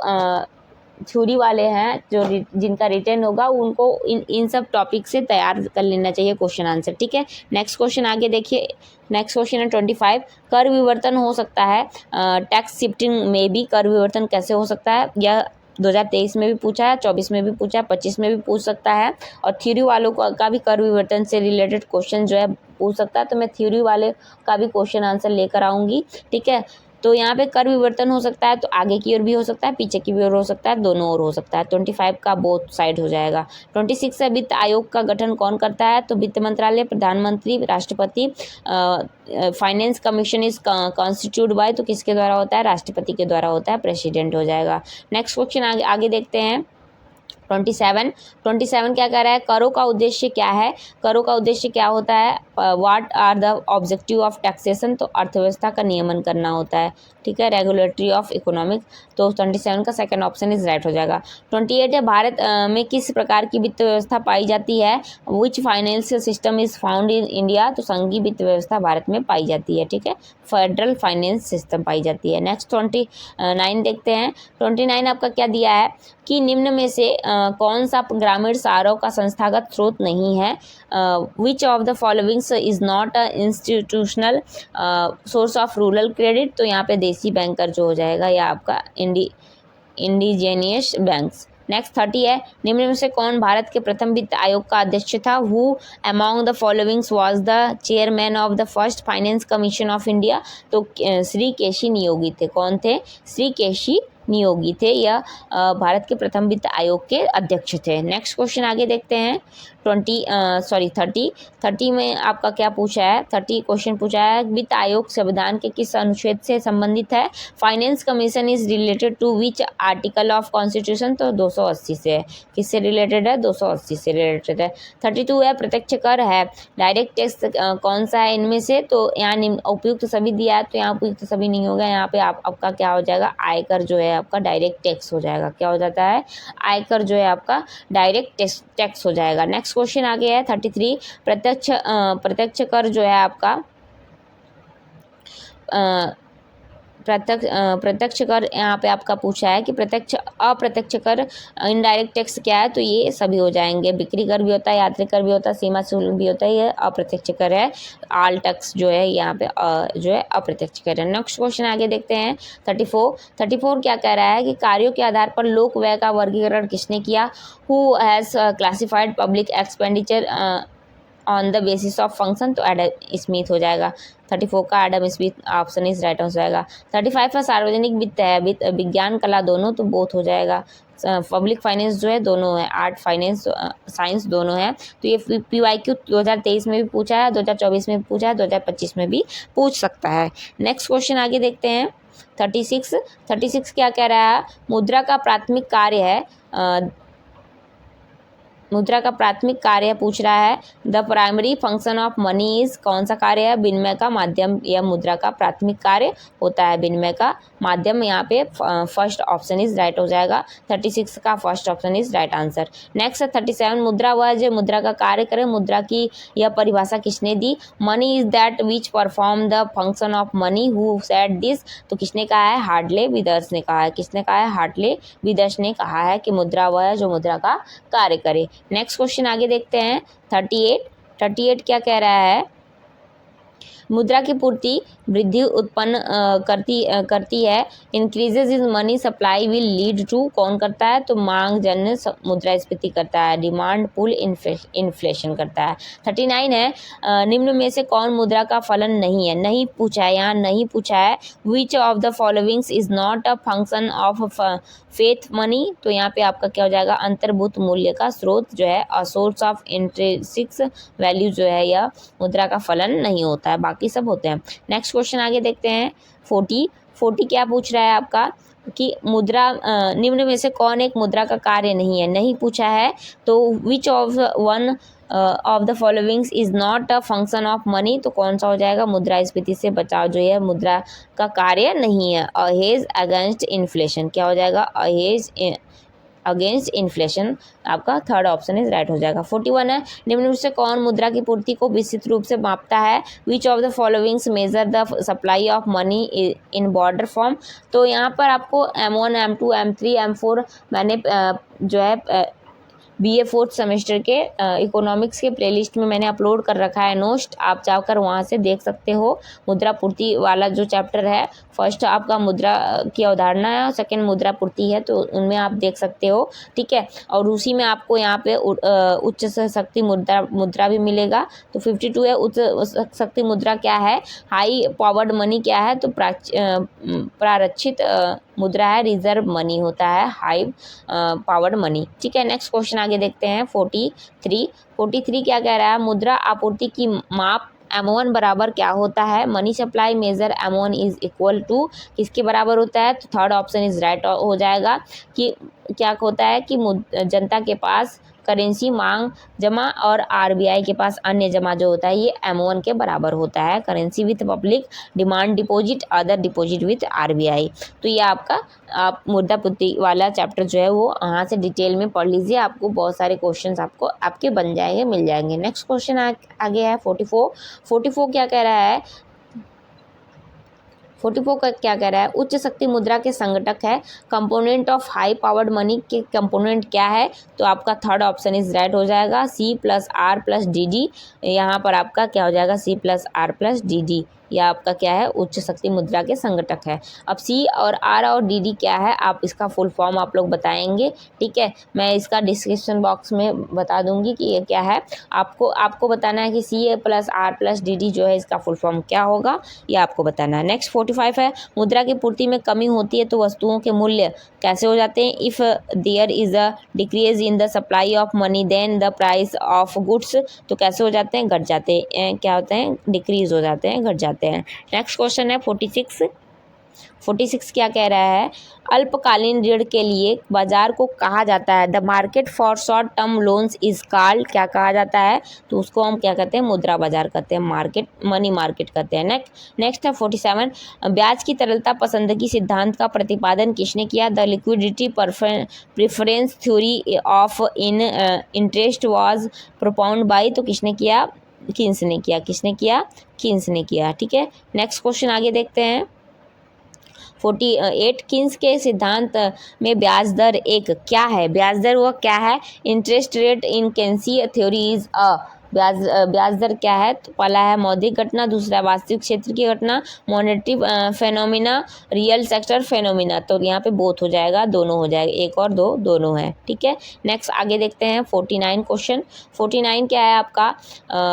थ्योरी वाले हैं जो जिनका रिटर्न होगा उनको इन सब टॉपिक से तैयार कर लेना चाहिए क्वेश्चन आंसर। ठीक है, नेक्स्ट क्वेश्चन आगे देखिए। नेक्स्ट क्वेश्चन है 25, कर विवर्तन हो सकता है? टैक्स शिफ्टिंग में भी कर विवर्तन कैसे हो सकता है? यह 2023 में भी पूछा है, 24 में भी पूछा है, 25 में भी पूछ सकता है। और थ्योरी वालों का भी कर विवर्तन से रिलेटेड क्वेश्चन जो है पूछ सकता है। तो मैं थ्योरी वाले का भी क्वेश्चन आंसर लेकर आऊँगी। ठीक है, तो यहाँ पे कर विवर्तन हो सकता है, तो आगे की ओर भी हो सकता है, पीछे की भी ओर हो सकता है, दोनों ओर हो सकता है। 25 का बोथ साइड हो जाएगा। 26 है वित्त आयोग का गठन कौन करता है, तो वित्त मंत्रालय, प्रधानमंत्री, राष्ट्रपति। Finance commission is constitute by, तो किसके द्वारा होता है, राष्ट्रपति के द्वारा होता है, प्रेसिडेंट हो जाएगा। नेक्स्ट क्वेश्चन आगे देखते हैं। 27 क्या कह रहा है, करों का उद्देश्य क्या है, करों का उद्देश्य क्या होता है, what are the objective of taxation, तो अर्थव्यवस्था का नियमन करना होता है, ठीक है, रेगुलेटरी ऑफ इकोनॉमिक। तो 27 का सेकंड ऑप्शन इज राइट हो जाएगा। 28 है भारत में किस प्रकार की वित्त व्यवस्था पाई जाती है, which financial system is found in India, तो संघीय वित्त व्यवस्था भारत में पाई जाती है, ठीक है, फेडरल फाइनेंस सिस्टम पाई जाती है। नेक्स्ट 29 देखते हैं। 29 आपका क्या दिया है कि निम्न में से कौन सा ग्रामीण सारों का संस्थागत स्रोत नहीं है, which of the followings is not a institutional source of rural credit, तो यहाँ पे देसी बैंकर जो हो जाएगा या आपका इंडिजेनियस बैंक्स। नेक्स्ट 30 है, निम्न में से कौन भारत के प्रथम वित्त आयोग का अध्यक्ष था, who among the followings was the chairman of the first finance commission of India, तो श्री केशी नियोगी थे, कौन थे, श्री केशी नियोगी थे, यह भारत के प्रथम वित्त आयोग के अध्यक्ष थे। नेक्स्ट क्वेश्चन आगे देखते हैं। 30 में आपका क्या पूछा है, 30 क्वेश्चन पूछा है, वित्त आयोग संविधान के किस अनुच्छेद से संबंधित है, finance commission is related to which article of constitution, तो 280 से है, किससे रिलेटेड है, 280 से रिलेटेड है। 32 है प्रत्यक्ष कर है, डायरेक्ट टैक्स कौन सा है इनमें से, तो यहाँ उपयुक्त सभी दिया है, तो यहाँ उपयुक्त सभी नहीं होगा, यहाँ पे आपका क्या हो जाएगा, आयकर जो है आपका डायरेक्ट टैक्स हो जाएगा, क्या हो जाता है, आयकर जो है आपका डायरेक्ट टैक्स हो जाएगा। नेक्स्ट क्वेश्चन आगे है 33, प्रत्यक्ष कर जो है आपका प्रत्यक्ष कर, यहाँ पे आपका पूछा है कि प्रत्यक्ष अप्रत्यक्ष कर इनडायरेक्ट टैक्स क्या है, तो ये सभी हो जाएंगे, बिक्री कर भी होता है, यात्री कर भी होता है, सीमा शुल्क भी होता है, ये अप्रत्यक्ष कर है, आल टैक्स जो है यहाँ पे जो है अप्रत्यक्ष कर है। नेक्स्ट क्वेश्चन आगे देखते हैं। 34 क्या कह रहा है कि कार्यों के आधार पर लोक व्यय का वर्गीकरण किसने किया, who has classified public expenditure on the basis of function, तो एडम स्मिथ हो जाएगा। 34 का Adam Smith option is right हो जाएगा। 35 का सार्वजनिक वित्त है, विज्ञान कला दोनों, तो बोथ हो जाएगा। पब्लिक फाइनेंस जो है दोनों है, आर्ट फाइनेंस साइंस दोनों है, तो ये PYQ 2023 में भी पूछा है, 2024 में भी पूछा है, 2025 में भी पूछ सकता है। नेक्स्ट क्वेश्चन आगे देखते हैं। 36 क्या कह रहा है, मुद्रा का प्राथमिक कार्य है, मुद्रा का प्राथमिक कार्य पूछ रहा है, the primary function of money is, कौन सा कार्य है, विनिमय का माध्यम, यह मुद्रा का प्राथमिक कार्य होता है, विनिमय का माध्यम, यहाँ पे फर्स्ट ऑप्शन इज राइट हो जाएगा। 36 का first option is right answer. Next 37, मुद्रा वह जो मुद्रा का कार्य करे, मुद्रा की यह परिभाषा किसने दी, money is that which perform the function of money, who said this, तो किसने कहा है, हार्टले विदर्स ने कहा है, किसने कहा है, हार्टले विदर्स ने कहा है कि मुद्रा वह है जो मुद्रा का कार्य करे। नेक्स्ट क्वेश्चन आगे देखते हैं। 38 क्या कह रहा है, मुद्रा की पूर्ति वृद्धि उत्पन्न करती है, increases in money supply will lead to, कौन करता है, तो मांग जन्य मुद्रास्फीति करता है, डिमांड पुल इन्फ्लेशन करता है। 39 है, निम्न में से कौन मुद्रा का फलन नहीं है, नहीं पूछा है, यहाँ नहीं पूछा है, which of the followings is not a function of faith money, तो यहाँ पे आपका क्या हो जाएगा, अंतर्भूत मूल्य का स्रोत जो है, a source of intrinsic value जो है, यह मुद्रा का फलन नहीं होता है, बाकी सब होते हैं। नेक्स्ट क्वेश्चन आगे देखते हैं। 40 क्या पूछ रहा है आपका कि मुद्रा निम्न में से कौन एक मुद्रा का कार्य नहीं है, नहीं पूछा है, तो which of one of the followings is not a function of money, तो कौन सा हो जाएगा, मुद्रास्फीति से बचाव जो है मुद्रा का कार्य नहीं है, अहेज अगेंस्ट इन्फ्लेशन, क्या हो जाएगा, अहेज अगेंस्ट इन्फ्लेशन, आपका थर्ड ऑप्शन इज राइट हो जाएगा। 41 है, निम्न में से कौन मुद्रा की पूर्ति को विस्तृत रूप से मापता है, which of the followings measure the supply of money in border form, तो यहाँ पर आपको M1 M2 M3 M4 मैंने जो है BA 4th सेमेस्टर के इकोनॉमिक्स के प्लेलिस्ट में मैंने अपलोड कर रखा है नोट्स, आप जाकर वहाँ से देख सकते हो। मुद्रा पूर्ति वाला जो चैप्टर है, फर्स्ट आपका मुद्रा की अवधारणा है और सेकंड मुद्रा पूर्ति है, तो उनमें आप देख सकते हो, ठीक है। और उसी में आपको यहाँ पे उच्च शक्ति मुद्रा भी मिलेगा। तो 52 है उच्च शक्ति मुद्रा क्या है, हाई पावर्ड मनी क्या है, तो प्रारक्षित मुद्रा है, रिजर्व मनी होता है हाई पावर्ड मनी, ठीक है। नेक्स्ट क्वेश्चन आगे देखते हैं 43 क्या कह रहा है, मुद्रा आपूर्ति की माप M1 बराबर क्या होता है, money supply measure M1 is equal to किसके बराबर होता है, तो थर्ड ऑप्शन इज राइट हो जाएगा कि क्या होता है कि जनता के पास करेंसी मांग जमा और RBI के पास अन्य जमा जो होता है ये M1 के बराबर होता है, currency with public demand deposit other deposit with RBI। तो ये आपका आप मुद्रा पूर्ति वाला चैप्टर जो है वो यहाँ से डिटेल में पढ़ लीजिए, आपको बहुत सारे क्वेश्चंस आपको आपके बन जाएंगे, मिल जाएंगे। नेक्स्ट क्वेश्चन आगे है 44 क्या कह रहा है, 44 का क्या कह रहा है, उच्च शक्ति मुद्रा के संगठक है, component of high powered money के कंपोनेंट क्या है, तो आपका थर्ड ऑप्शन इज राइट हो जाएगा C+R+DD। यहाँ पर आपका क्या हो जाएगा C+R+DD, यह आपका क्या है उच्च शक्ति मुद्रा के संगठक है। अब C और R और DD क्या है, आप इसका फुल फॉर्म आप लोग बताएंगे, ठीक है। मैं इसका डिस्क्रिप्शन बॉक्स में बता दूंगी कि ये क्या है, आपको बताना है कि C+R+DD जो है इसका फुल फॉर्म क्या होगा, ये आपको बताना है। नेक्स्ट 45 है, मुद्रा की पूर्ति में कमी होती है तो वस्तुओं के मूल्य कैसे हो जाते हैं, if there is a decrease in the supply of money then the price of goods, तो कैसे हो जाते हैं, घट जाते हैं, क्या होते हैं, डिक्रीज हो जाते हैं, घट जाते हैं। नेक्स्ट क्वेश्चन है 46 क्या कह रहा है, अल्पकालीन ऋण के लिए बाजार को कहा जाता है, the market for short term loans is called, क्या कहा जाता है, तो उसको हम क्या कहते हैं, मुद्रा बाजार कहते हैं, मनी मार्केट कहते हैं। नेक्स्ट है 47, ब्याज की तरलता पसंदगी सिद्धांत का प्रतिपादन किसने किया, the liquidity preference theory of interest was propounded by, तो किसने किया, किन्स ने किया, ठीक है। नेक्स्ट क्वेश्चन आगे देखते हैं 48, किन्स के सिद्धांत में ब्याज दर एक क्या है, ब्याज दर वह क्या है, interest rate in Keynes theory is a, ब्याज दर क्या है, तो पहला है मौद्रिक घटना, दूसरा वास्तविक क्षेत्र की घटना, monetary phenomena, real sector phenomena, तो यहाँ पे बोथ हो जाएगा, दोनों हो जाएगा, एक और दो दोनों है, ठीक है। नेक्स्ट आगे देखते हैं 49 क्वेश्चन। 49 क्या है आपका,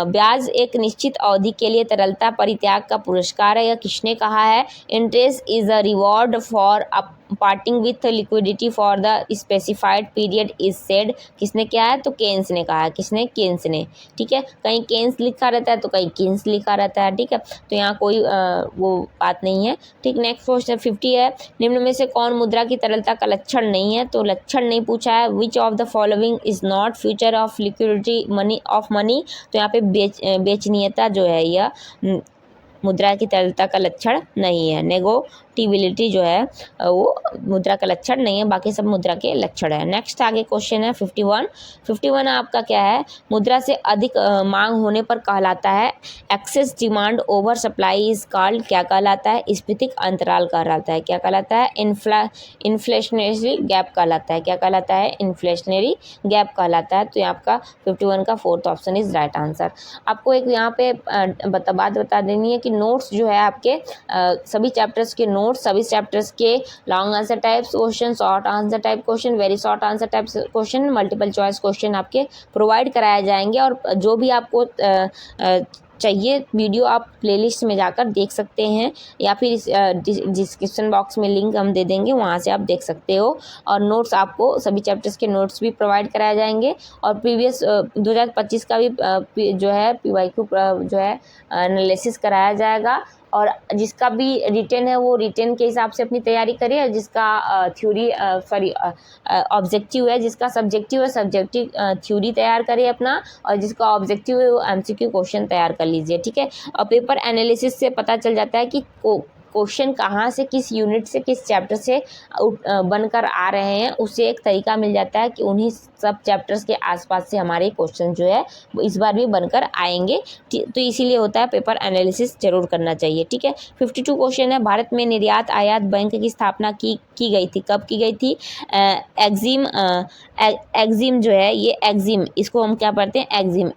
ब्याज एक निश्चित अवधि के लिए तरलता परित्याग का पुरस्कार है, यह किसने कहा है, interest is a reward for parting with liquidity for the specified period is said, किसने क्या है, तो केन्स ने कहा है, केन्स ने, ठीक है। कहीं केन्स लिखा रहता है तो कहीं किन्स लिखा रहता है, ठीक है, तो यहाँ कोई वो बात नहीं है, ठीक। नेक्स्ट क्वेश्चन 50 है, निम्न में से कौन मुद्रा की तरलता का लक्षण नहीं है, तो लक्षण नहीं पूछा है, which of the following is not future of liquidity money, तो यहाँ पे बेचनीयता जो है यह मुद्रा की तरलता का लक्षण नहीं है, नेगोटिविलिटी जो है वो मुद्रा का लक्षण नहीं है, बाकी सब मुद्रा के लक्षण है। नेक्स्ट आगे क्वेश्चन है 51 आपका क्या है, मुद्रा से अधिक मांग होने पर कहलाता है, excess demand over supply is called, क्या कहलाता है, स्फीतिक अंतराल कहलाता है, क्या कहलाता है, इन्फ्लेशनरी गैप कहलाता है, क्या कहलाता है, इन्फ्लेशनरी गैप कहलाता है। तो यहाँ आपका 51 का fourth option is right answer. आपको एक यहाँ पे बात बता देनी है कि नोट्स जो है आपके सभी चैप्टर्स के नोट्स, सभी चैप्टर्स के long answer types question, short answer type question, very short answer type question, multiple choice question आपके प्रोवाइड कराए जाएंगे। और जो भी आपको चाहिए वीडियो आप प्लेलिस्ट में जाकर देख सकते हैं, या फिर इस डिस्क्रिप्शन बॉक्स में लिंक हम दे देंगे, वहाँ से आप देख सकते हो। और नोट्स आपको सभी चैप्टर्स के नोट्स भी प्रोवाइड कराए जाएंगे, और प्रीवियस 2025 का भी जो है PYQ जो है एनालिसिस कराया जाएगा। और जिसका भी रिटेन है वो रिटेन के हिसाब से अपनी तैयारी करिए, और जिसका थ्योरी ऑब्जेक्टिव है, जिसका सब्जेक्टिव है सब्जेक्टिव थ्योरी तैयार करिए अपना, और जिसका ऑब्जेक्टिव है वो MCQ क्वेश्चन तैयार कर लीजिए, ठीक है। और पेपर एनालिसिस से पता चल जाता है कि क्वेश्चन कहाँ से, किस यूनिट से, किस चैप्टर से बनकर आ रहे हैं, उससे एक तरीका मिल जाता है कि उन्हीं सब चैप्टर्स के आसपास से हमारे क्वेश्चन जो है वो इस बार भी बनकर आएंगे। तो इसीलिए होता है पेपर एनालिसिस जरूर करना चाहिए। ठीक है, 52 क्वेश्चन है। भारत में निर्यात आयात बैंक की स्थापना की गई थी, कब की गई थी? एग्जिम जो है, ये एग्जिम, इसको हम क्या पढ़ते हैं? एग्जिम,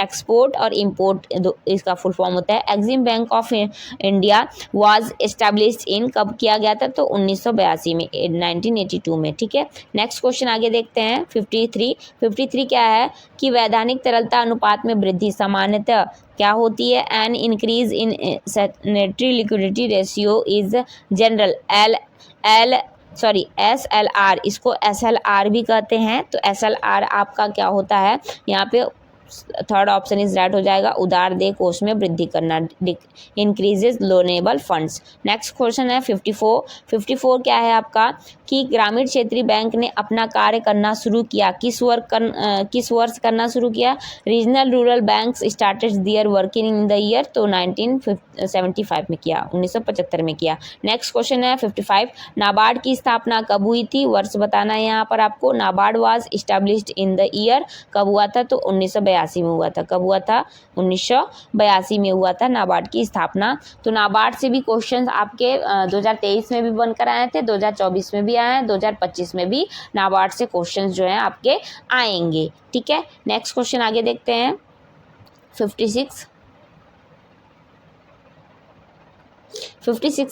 एक्सपोर्ट और इम्पोर्ट इसका फुल फॉर्म होता है। EXIM bank of India was established in, कब किया गया था? तो 1982 में, 1982 में। ठीक है, नेक्स्ट क्वेश्चन आगे देखते हैं। 53 क्या है कि वैधानिक तरलता अनुपात में वृद्धि सामान्यतः क्या होती है? An increase in sanitary liquidity ratio is general SLR, इसको SLR भी कहते हैं। तो SLR आपका क्या होता है? यहाँ पे थर्ड ऑप्शन इज राइट हो जाएगा, उदार देय कोष में वृद्धि करना, increases loanable funds. Next question है 54 क्या है आपका कि ग्रामीण क्षेत्रीय बैंक ने अपना कार्य करना शुरू किया, किस वर्ष करना शुरू किया? Regional rural banks started their working in the year, तो 1975 में किया, 1975 में किया। नेक्स्ट क्वेश्चन है 55, नाबार्ड की स्थापना कब हुई थी? वर्ष बताना है यहाँ पर आपको। NABARD was established in the year, कब हुआ था? तो 1982 में हुआ था। कब हुआ था? 1982 में हुआ था नाबार्ड की स्थापना। तो नाबार्ड से भी क्वेश्चन आपके 2023 में भी बनकर आए थे, 2024 में भी आए हैं, 2025 में भी नाबार्ड से क्वेश्चन जो हैं आपके आएंगे। ठीक है, नेक्स्ट क्वेश्चन आगे देखते हैं। 56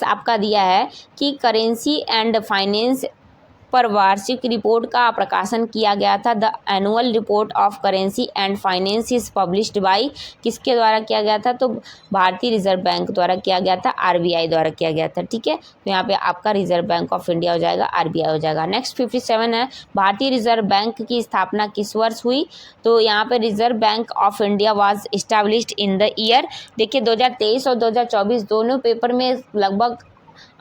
आपका दिया है कि करेंसी एंड फाइनेंस पर वार्षिक रिपोर्ट का प्रकाशन किया गया था। The annual report of currency and finance is published by, किसके द्वारा किया गया था? तो भारतीय रिजर्व बैंक द्वारा किया गया था, RBI द्वारा किया गया था। ठीक है, तो यहाँ पे आपका रिजर्व बैंक ऑफ इंडिया हो जाएगा, RBI हो जाएगा। नेक्स्ट 57 है, भारतीय रिजर्व बैंक की स्थापना किस वर्ष हुई? तो यहाँ पे reserve bank of India was established in the year. देखिए 2023 और 2024 दोनों पेपर में लगभग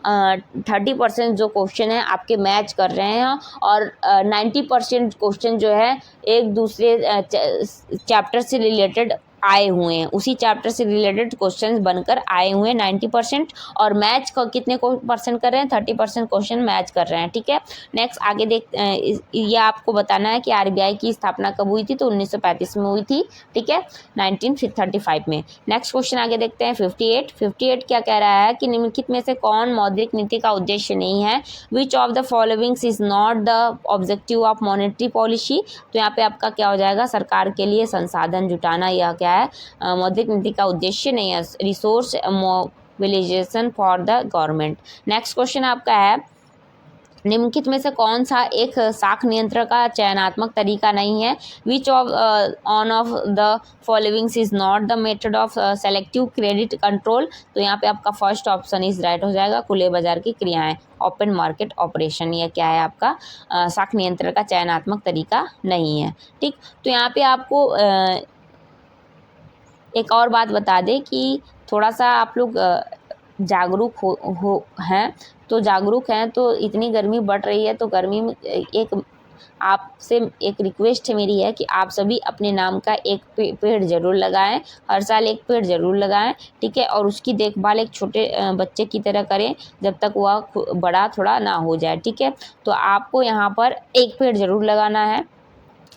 30% जो क्वेश्चन है आपके मैच कर रहे हैं और 90% क्वेश्चन जो है एक दूसरे चैप्टर से रिलेटेड आए हुए हैं, उसी चैप्टर से रिलेटेड क्वेश्चंस बनकर आए हुए हैं 90%, और मैच का कितने परसेंट कर रहे हैं? 30% क्वेश्चन मैच कर रहे हैं। ठीक है, नेक्स्ट आगे ये आपको बताना है कि RBI की स्थापना कब हुई थी? तो 1935 में हुई थी। ठीक है, 1935 में। नेक्स्ट क्वेश्चन आगे देखते हैं। 58 क्या कह रहा है कि निम्नलिखित में से कौन मौद्रिक नीति का उद्देश्य नहीं है? Which of the followings is not the objective of monetary policy? तो यहाँ पे आपका क्या हो जाएगा? सरकार के लिए संसाधन जुटाना, यह क्या है? मौद्रिक नीति का उद्देश्य नहीं है। Resource mobilisation for the government. Next question आपका है, निम्नलिखित में से कौन सा एक साख नियंत्रण का चयनात्मक तरीका नहीं है? Which of on off the followings is not the method of selective credit control? तो यहाँ पे आपका फर्स्ट ऑप्शन इज राइट हो जाएगा, खुले बाजार की क्रियाएं, ओपन मार्केट ऑपरेशन। यह क्या है? आपका साख नियंत्रण का चयनात्मक तरीका नहीं है। ठीक, तो यहाँ पे आपको एक और बात बता दें कि थोड़ा सा आप लोग जागरूक हैं, तो जागरूक हैं तो इतनी गर्मी बढ़ रही है, तो गर्मी में एक आपसे एक रिक्वेस्ट मेरी है कि आप सभी अपने नाम का एक पेड़ जरूर लगाएं, हर साल एक पेड़ जरूर लगाएं। ठीक है, और उसकी देखभाल एक छोटे बच्चे की तरह करें जब तक वह बड़ा थोड़ा ना हो जाए। ठीक है, तो आपको यहाँ पर एक पेड़ जरूर लगाना है।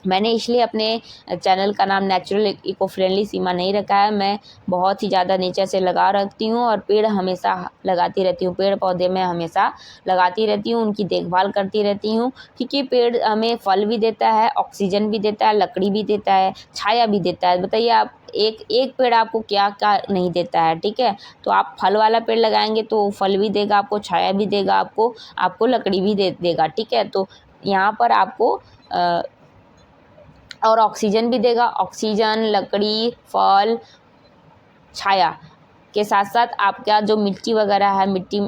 मैंने इसलिए अपने चैनल का नाम नेचुरल इको फ्रेंडली सीमा नहीं रखा है। मैं बहुत ही ज़्यादा नेचर से लगा रखती हूँ और पेड़ हमेशा लगाती रहती हूँ, पेड़ पौधे मैं हमेशा लगाती रहती हूँ, उनकी देखभाल करती रहती हूँ, क्योंकि पेड़ हमें फल भी देता है, ऑक्सीजन भी देता है, लकड़ी भी देता है, छाया भी देता है। बताइए आप एक पेड़ आपको क्या क्या नहीं देता है? ठीक है, तो आप फल वाला पेड़ लगाएंगे तो फल भी देगा आपको, छाया भी देगा आपको लकड़ी भी देगा। ठीक है, तो यहाँ पर आपको और ऑक्सीजन भी देगा, ऑक्सीजन, लकड़ी, फल, छाया के साथ साथ आपका जो मिट्टी वगैरह है, मिट्टी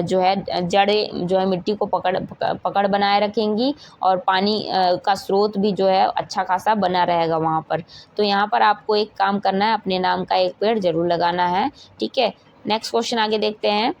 जो है जड़ें जो है मिट्टी को पकड़ बनाए रखेंगी, और पानी का स्रोत भी जो है अच्छा खासा बना रहेगा वहाँ पर। तो यहाँ पर आपको एक काम करना है, अपने नाम का एक पेड़ जरूर लगाना है। ठीक है, नेक्स्ट क्वेश्चन आगे देखते हैं।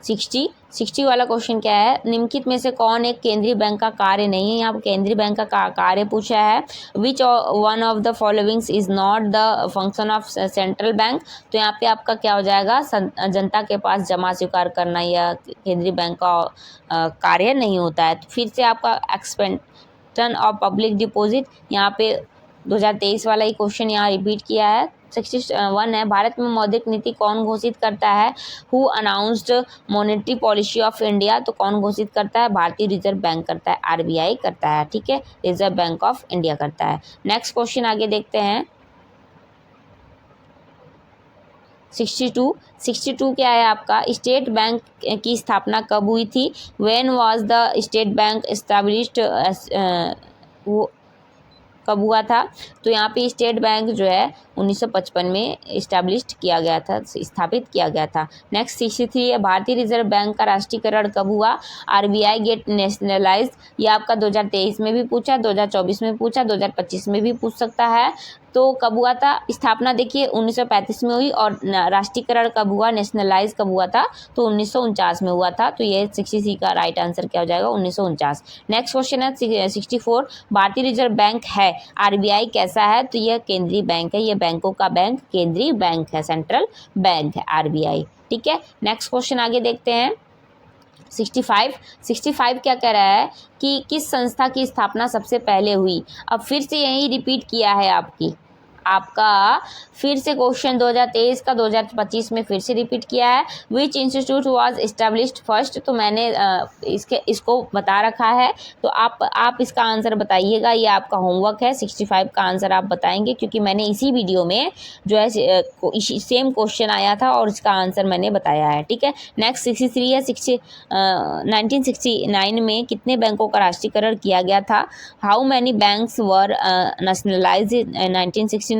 60 वाला क्वेश्चन क्या है, निम्नलिखित में से कौन एक केंद्रीय बैंक का कार्य नहीं है। यहाँ पर केंद्रीय बैंक का कार्य पूछा है। Which one of the followings is not the function of central bank. तो यहाँ पे आपका क्या हो जाएगा, जनता के पास जमा स्वीकार करना या केंद्रीय बैंक का कार्य नहीं होता है। तो फिर से आपका एक्सपेंशन ऑफ पब्लिक डिपॉजिट, यहाँ पे 2023 वाला ही क्वेश्चन यहाँ रिपीट किया है। 61 है, भारत में मौद्रिक नीति कौन घोषित करता है। Who announced monetary policy of India. तो कौन घोषित करता है, भारतीय रिजर्व बैंक करता है, आरबीआई करता है, ठीक है, रिजर्व बैंक ऑफ इंडिया करता है। नेक्स्ट क्वेश्चन आगे देखते हैं। 62 क्या है आपका, स्टेट बैंक की स्थापना कब हुई थी। When was the state bank established, वो कब हुआ था। तो यहाँ पे स्टेट बैंक जो है 1955 में इस्टेब्लिश्ड किया गया था, स्थापित किया गया था। नेक्स्ट 63 है, भारतीय रिजर्व बैंक का राष्ट्रीयकरण कब हुआ। RBI get nationalised. ये आपका 2023 में भी पूछा, 2024 में पूछा, 2025 में भी पूछ सकता है। तो कब हुआ था, स्थापना देखिए 1935 में हुई, और राष्ट्रीयकरण कब हुआ, नेशनलाइज कब हुआ था, तो 1949 में हुआ था। तो ये 63 का राइट आंसर क्या हो जाएगा, 1949। नेक्स्ट क्वेश्चन है 64, भारतीय रिजर्व बैंक है, आरबीआई कैसा है। तो यह केंद्रीय बैंक है, यह बैंकों का बैंक केंद्रीय बैंक है, सेंट्रल बैंक है आरबीआई, ठीक है। नेक्स्ट क्वेश्चन आगे देखते हैं। 65 क्या कह रहा है कि किस संस्था की स्थापना सबसे पहले हुई। अब फिर से यही रिपीट किया है आपका फिर से क्वेश्चन 2023 का 2025 में फिर से रिपीट किया है। Which institute was established first. तो मैंने इसको बता रखा है, तो आप इसका आंसर बताइएगा, ये आपका होमवर्क है। 65 का आंसर आप बताएंगे, क्योंकि मैंने इसी वीडियो में जो है सेम क्वेश्चन आया था और इसका आंसर मैंने बताया है, ठीक है। नेक्स्ट 63 है, 1969 में कितने बैंकों का राष्ट्रीयकरण किया गया था। How many banks were nationalised in 1969।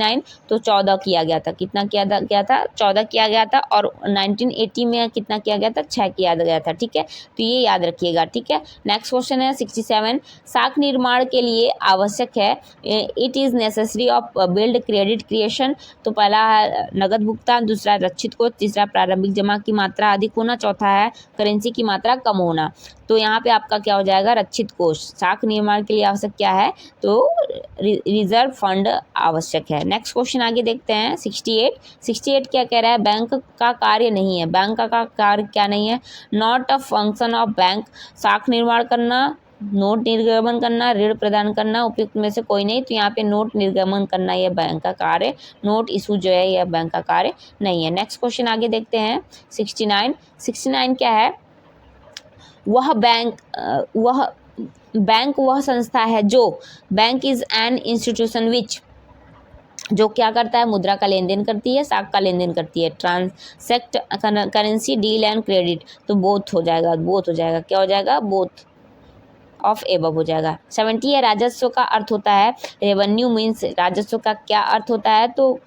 तो 14 किया गया था। कितना किया था, 14 किया गया था। और 1980 में कितना किया गया था, 6 किया गया था, ठीक है। तो ये याद रखिएगा, ठीक है। नेक्स्ट क्वेश्चन है 67, साख निर्माण के लिए आवश्यक है। It is necessary of build credit creation. तो पहला है नगद भुगतान, दूसरा रक्षित कोष, तीसरा प्रारंभिक जमा की मात्रा अधिक होना, चौथा है करेंसी की मात्रा कम होना। तो यहाँ पे आपका क्या हो जाएगा, रक्षित कोष। साख निर्माण के लिए आवश्यक क्या है, तो रिजर्व फंड आवश्यक है। नेक्स्ट क्वेश्चन आगे देखते हैं। 68 क्या कह रहा है, बैंक का कार्य नहीं है। बैंक का कार्य क्या नहीं है, not a function of bank. साख निर्माण करना, नोट निर्गमन करना, ऋण प्रदान करना, उपयुक्त में से कोई नहीं। तो यहाँ पे नोट निर्गमन करना यह बैंक का कार्य, नोट इशू जो है यह बैंक का कार्य नहीं है। नेक्स्ट क्वेश्चन आगे देखते हैं। 69 क्या है, वह बैंक वह संस्था है जो, bank is an institution which, जो क्या करता है, मुद्रा का लेन देन करती है, साख का लेन देन करती है, transact currency, deal and credit. तो बोथ हो जाएगा, क्या हो जाएगा, बोथ ऑफ एबव हो जाएगा। 70 है, राजस्व का अर्थ होता है, रेवेन्यू मीन्स, राजस्व का क्या अर्थ होता है। तो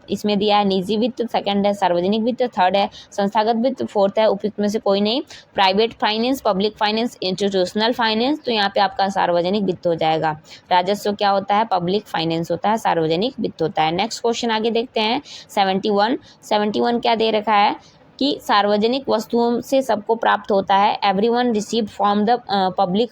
इसमें दिया है निजी वित्त, सेकंड है सार्वजनिक वित्त, थर्ड है संस्थागत वित्त, फोर्थ है उपयुक्त में से कोई नहीं, private finance, public finance, institutional finance. तो यहाँ पे आपका सार्वजनिक वित्त हो जाएगा। राजस्व क्या होता है, पब्लिक फाइनेंस होता है, सार्वजनिक वित्त होता है। नेक्स्ट क्वेश्चन आगे देखते हैं। 71 क्या दे रखा है कि सार्वजनिक वस्तुओं से सबको प्राप्त होता है, everyone receive from the public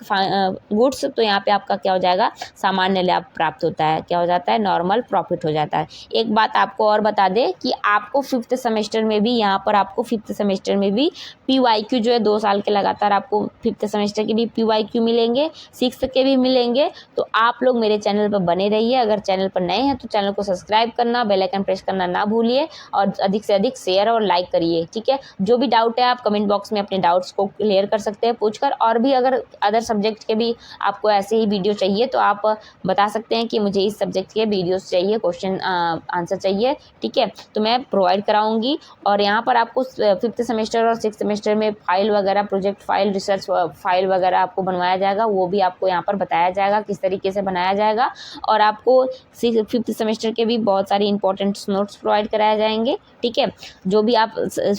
goods. तो यहाँ पे आपका क्या हो जाएगा, सामान्य लाभ प्राप्त होता है, क्या हो जाता है, नॉर्मल प्रॉफिट हो जाता है। एक बात आपको और बता दें कि आपको 5th सेमेस्टर में भी, यहाँ पर आपको 5th सेमेस्टर में भी PYQ जो है 2 साल के लगातार आपको 5th सेमेस्टर के भी PYQ मिलेंगे, 6th के भी मिलेंगे। तो आप लोग मेरे चैनल पर बने रहिए। अगर चैनल पर नए हैं तो चैनल को सब्सक्राइब करना, बेल आइकन प्रेस करना ना भूलिए, और अधिक से अधिक शेयर और लाइक करिए, ठीक है। जो भी डाउट है आप कमेंट बॉक्स में अपने डाउट्स को क्लियर कर सकते हैं पूछकर, और भी अगर अदर सब्जेक्ट के भी आपको ऐसे ही वीडियो चाहिए तो आप बता सकते हैं कि मुझे इस सब्जेक्ट के वीडियोस चाहिए, क्वेश्चन आंसर चाहिए, ठीक है, तो मैं प्रोवाइड कराऊंगी। और यहाँ पर आपको 5th सेमेस्टर और 6th सेमेस्टर में फाइल वगैरह, प्रोजेक्ट फाइल, रिसर्च फाइल वगैरह आपको बनवाया जाएगा, वो भी आपको यहाँ पर बताया जाएगा किस तरीके से बनाया जाएगा। और आपको 5th सेमेस्टर के भी बहुत सारी इंपॉर्टेंट नोट्स प्रोवाइड कराए जाएंगे, ठीक है। जो भी आप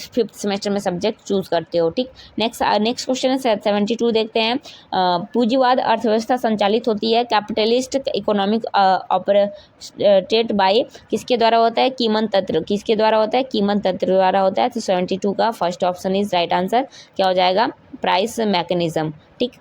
5th सेमेस्टर में सब्जेक्ट चूज करते हो। ठीक, नेक्स्ट क्वेश्चन है 72 देखते हैं। पूंजीवाद अर्थव्यवस्था संचालित होती है, कैपिटलिस्ट इकोनॉमिक ऑपरेटेड बाय, किसके द्वारा होता है? कीमत तंत्र। किसके द्वारा होता है? कीमत तंत्र द्वारा होता है। तो 72 का first option is right answer. क्या हो जाएगा? Price mechanism. ठीक,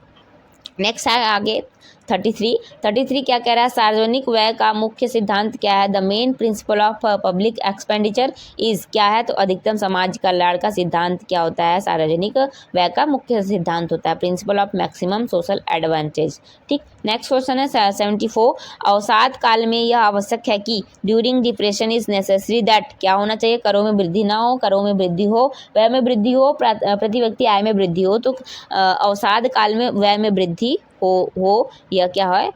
नेक्स्ट है आगे 33 क्या कह रहा है? सार्वजनिक व्यय का मुख्य सिद्धांत क्या है? The main principle of public expenditure is, क्या है? तो अधिकतम समाज कल्याण का सिद्धांत क्या होता है? सार्वजनिक व्यय का मुख्य सिद्धांत होता है principle of maximum social advantage. ठीक, नेक्स्ट क्वेश्चन है 74। अवसाद काल में यह आवश्यक है कि during depression is necessary that, क्या होना चाहिए? करों में वृद्धि ना हो, करों में वृद्धि हो, व्यय में वृद्धि हो, प्रति व्यक्ति आय में वृद्धि हो। तो अवसाद काल में व्यय में वृद्धि हो यह क्या है?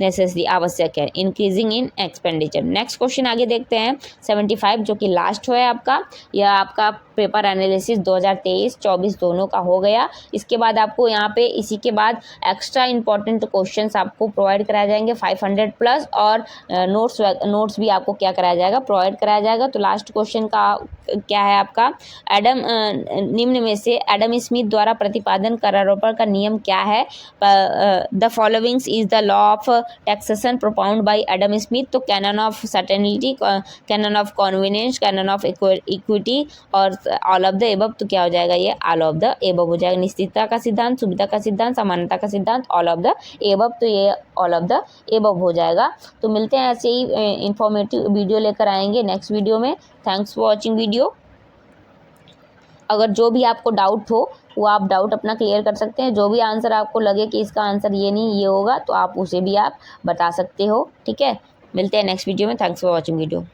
नेसेसरी, आवश्यक है। Increasing in expenditure. Next question आगे देखते हैं 75 जो कि लास्ट है आपका। यह आपका पेपर एनालिसिस 2023-24 दोनों का हो गया। इसके बाद आपको यहाँ पे इसी के बाद एक्स्ट्रा इंपॉर्टेंट क्वेश्चंस आपको प्रोवाइड कराए जाएंगे 500 प्लस, और नोट्स भी आपको क्या कराया जाएगा? प्रोवाइड कराया जाएगा। तो लास्ट क्वेश्चन का क्या है आपका? निम्न में से एडम स्मिथ द्वारा प्रतिपादन करारोपण का नियम क्या है? The followings is the law of taxation propound by Adam Smith. तो canon of certainty, canon of convenience, canon of equity और ऑल ऑफ द एबव। तो क्या हो जाएगा? ये ऑल ऑफ द एबव हो जाएगा। निश्चितता का सिद्धांत, सुविधा का सिद्धांत, समानता का सिद्धांत, ऑल ऑफ द एबव। तो ये ऑल ऑफ द एबव हो जाएगा। तो मिलते हैं ऐसे ही इंफॉर्मेटिव वीडियो लेकर आएंगे नेक्स्ट वीडियो में। Thanks for watching video. अगर जो भी आपको डाउट हो वो आप डाउट अपना क्लियर कर सकते हैं। जो भी आंसर आपको लगे कि इसका आंसर ये नहीं ये होगा, तो आप उसे भी आप बता सकते हो। ठीक है, मिलते हैं नेक्स्ट वीडियो में। Thanks for watching video.